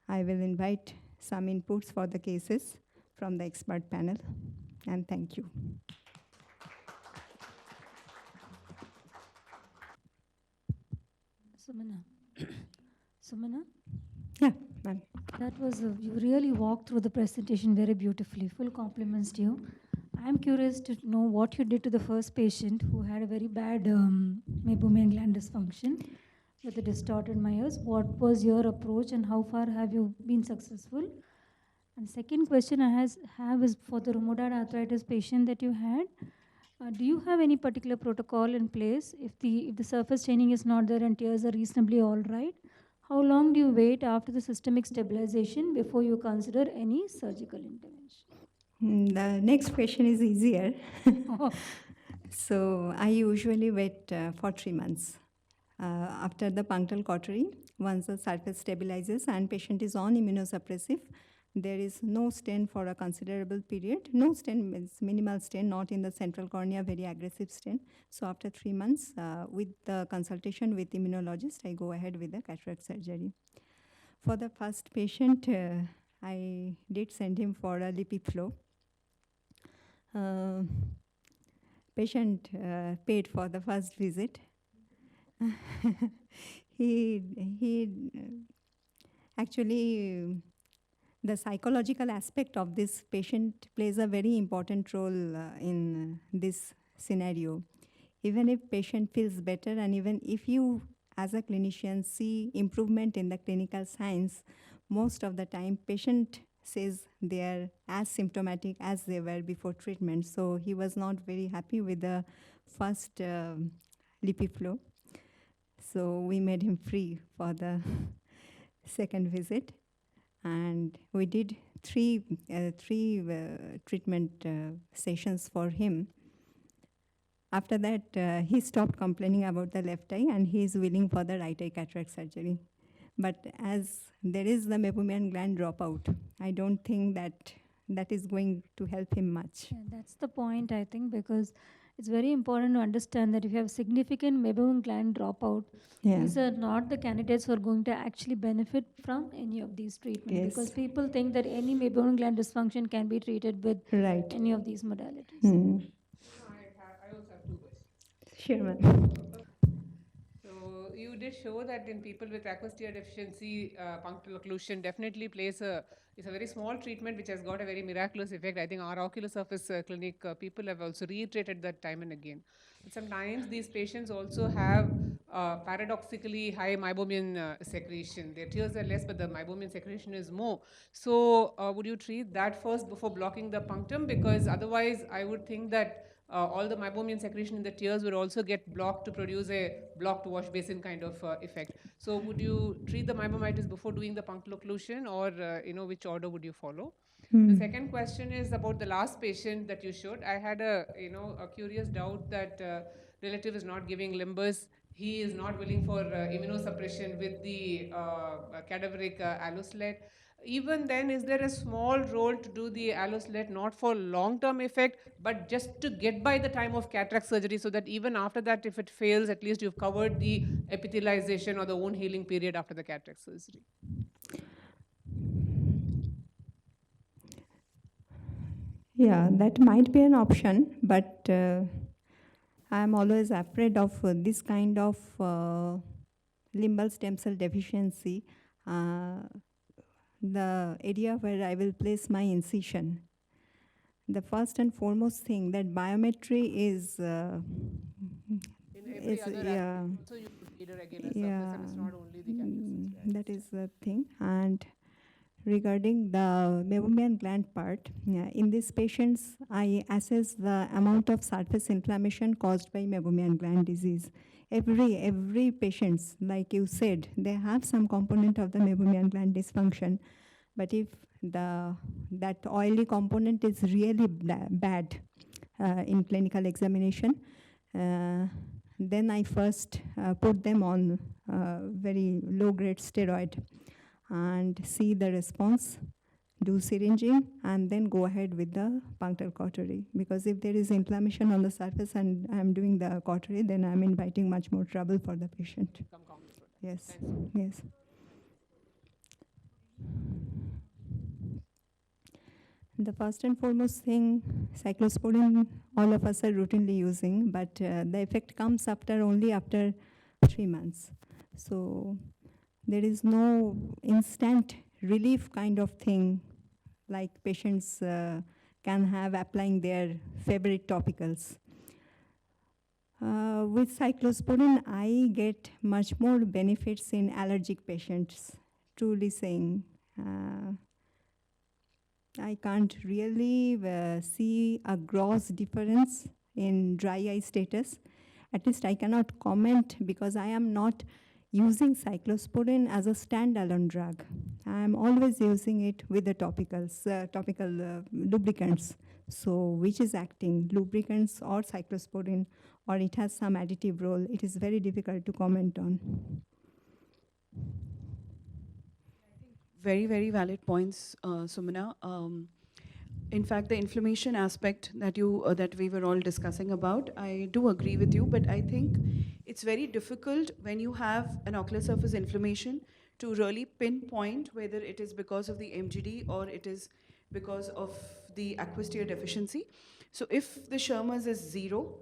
I will invite some inputs for the cases from the expert panel. And thank you. Sumana. Sumana? Yeah, ma'am. That was, you really walked through the presentation very beautifully. Full compliments to you. I'm curious to know what you did to the first patient who had a very bad meibomian gland dysfunction with the distorted Myers. What was your approach and how far have you been successful? And second question I have is for the rheumatoid arthritis patient that you had. Do you have any particular protocol in place if the surface staining is not there and tears are reasonably all right? How long do you wait after the systemic stabilization before you consider any surgical intervention? The next question is easier. So I usually wait for 3 months. After the punctal cautery, once the surface stabilizes and patient is on immunosuppressive, there is no stain for a considerable period. No stain means minimal stain, not in the central cornea, very aggressive stain. So after 3 months, with the consultation with immunologist, I go ahead with the cataract surgery. For the first patient, I did send him for a LipiFlow. Patient paid for the first visit. he actually, the psychological aspect of this patient plays a very important role in this scenario. Even if patient feels better, and even if you as a clinician see improvement in the clinical signs, most of the time patient says they are as symptomatic as they were before treatment. So he was not very happy with the first LipiFlow. So we made him free for the second visit. And we did three treatment sessions for him. After that, he stopped complaining about the left eye and he is willing for the right eye cataract surgery. But as there is the meibomian gland dropout, I don't think that is going to help him much. Yeah, that's the point, I think, because it's very important to understand that if you have significant meibomian gland dropout, these are not the candidates who are going to actually benefit from any of these treatments. Yes. Because people think that any meibomian gland dysfunction can be treated with any of these modalities. I also have two questions. Sure, ma'am. So you did show that in people with aqueous tear deficiency, punctal occlusion definitely it's a very small treatment which has got a very miraculous effect. I think our ocular surface clinic people have also reiterated that time and again. But sometimes these patients also have paradoxically high meibomian secretion. Their tears are less, but the meibomian secretion is more. So would you treat that first before blocking the punctum? Because otherwise, I would think that all the meibomian secretion in the tears would also get blocked to produce a blocked wash basin kind of effect. So would you treat the meibomitis before doing the punctal occlusion, or which order would you follow? The second question is about the last patient that you showed. I had a curious doubt that relative is not giving limbus. He is not willing for immunosuppression with the cadaveric alloslet. Even then, is there a small role to do the alloslet, not for long-term effect, but just to get by the time of cataract surgery, so that even after that, if it fails, at least you've covered the epithelialization or the wound healing period after the cataract surgery? Yeah, that might be an option, but I'm always afraid of this kind of limbal stem cell deficiency, the area where I will place my incision. The first and foremost thing that biometry is In every other yeah, aspect, also you would need a regular surface, yeah, and it's not only the cataract surgery. that is the thing. And regarding the meibomian gland part, yeah, in these patients, I assess the amount of surface inflammation caused by meibomian gland disease. Every patients, like you said, they have some component of the meibomian gland dysfunction, but if that oily component is really bad in clinical examination, then I first put them on very low-grade steroid and see the response, do syringing, and then go ahead with the punctal cautery. Because if there is inflammation on the surface and I'm doing the cautery, then I'm inviting much more trouble for the patient. Yes, yes. The first and foremost thing, cyclosporin, all of us are routinely using, but the effect comes only after 3 months. So there is no instant relief kind of thing like patients can have applying their favorite topicals. With cyclosporin, I get much more benefits in allergic patients, truly saying. I can't really see a gross difference in dry eye status. At least I cannot comment because I am not using cyclosporin as a standalone drug. I am always using it with the topicals, topical lubricants. So which is acting, lubricants or cyclosporin, or it has some additive role. It is very difficult to comment on. Very, very valid points, Sumana. In fact, the inflammation aspect that we were all discussing about, I do agree with you, but I think it's very difficult when you have an ocular surface inflammation to really pinpoint whether it is because of the MGD or it is because of the aqueous tear deficiency. So if the Sherman's is 0,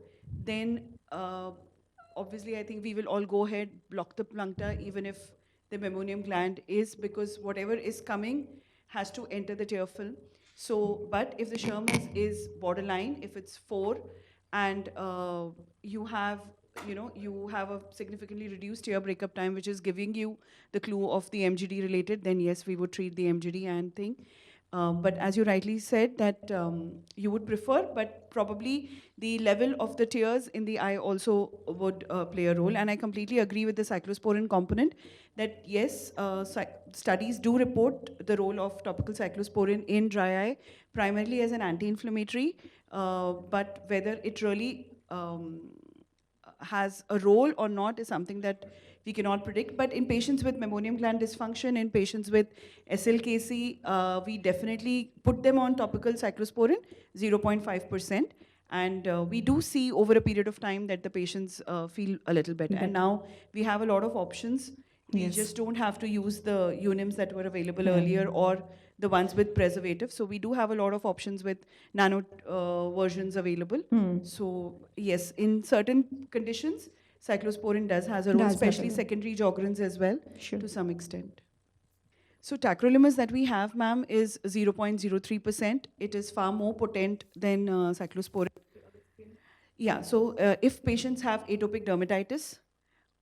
then obviously I think we will all go ahead, block the puncta, even if the meibomian gland is, because whatever is coming has to enter the tear film. So, but if the Sherman's is borderline, if it's 4, and you have a significantly reduced tear breakup time, which is giving you the clue of the MGD related, then yes, we would treat the MGD and thing. But as you rightly said, that you would prefer, but probably the level of the tears in the eye also would play a role. And I completely agree with the cyclosporin component that yes, studies do report the role of topical cyclosporin in dry eye, primarily as an anti-inflammatory, but whether it really has a role or not is something that we cannot predict. But in patients with meibomian gland dysfunction, in patients with SLKC, we definitely put them on topical cyclosporin, 0.5%. And we do see over a period of time that the patients feel a little better. And now we have a lot of options. We just don't have to use the unims that were available earlier or the ones with preservatives. So we do have a lot of options with nano versions available. So yes, in certain conditions, cyclosporin does has a role, Does have a especially role. secondary jogrins as well, Sure. to some extent. So tacrolimus that we have, ma'am, is 0.03%. It is far more potent than cyclosporin. Yeah, so if patients have atopic dermatitis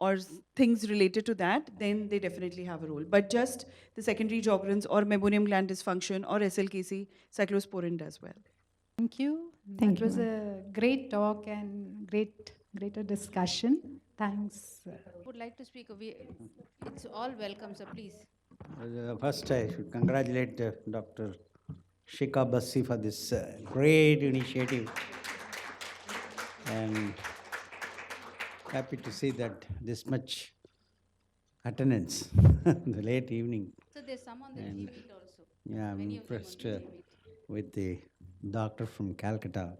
or things related to that, then they definitely have a role. But just the secondary jogrins or meibomian gland dysfunction or SLKC, cyclosporin does well. Thank you. Thank That you, was a great talk and greater discussion. Thanks. Would like to speak. It's all welcome, sir. Please. First, I should congratulate Dr. Shika Bassi for this great initiative. And happy to see that this much attendance in the late evening. So there's some on the And G-Meet also. yeah, I'm Many of them on impressed the G-Meet. with the doctor from Calcutta.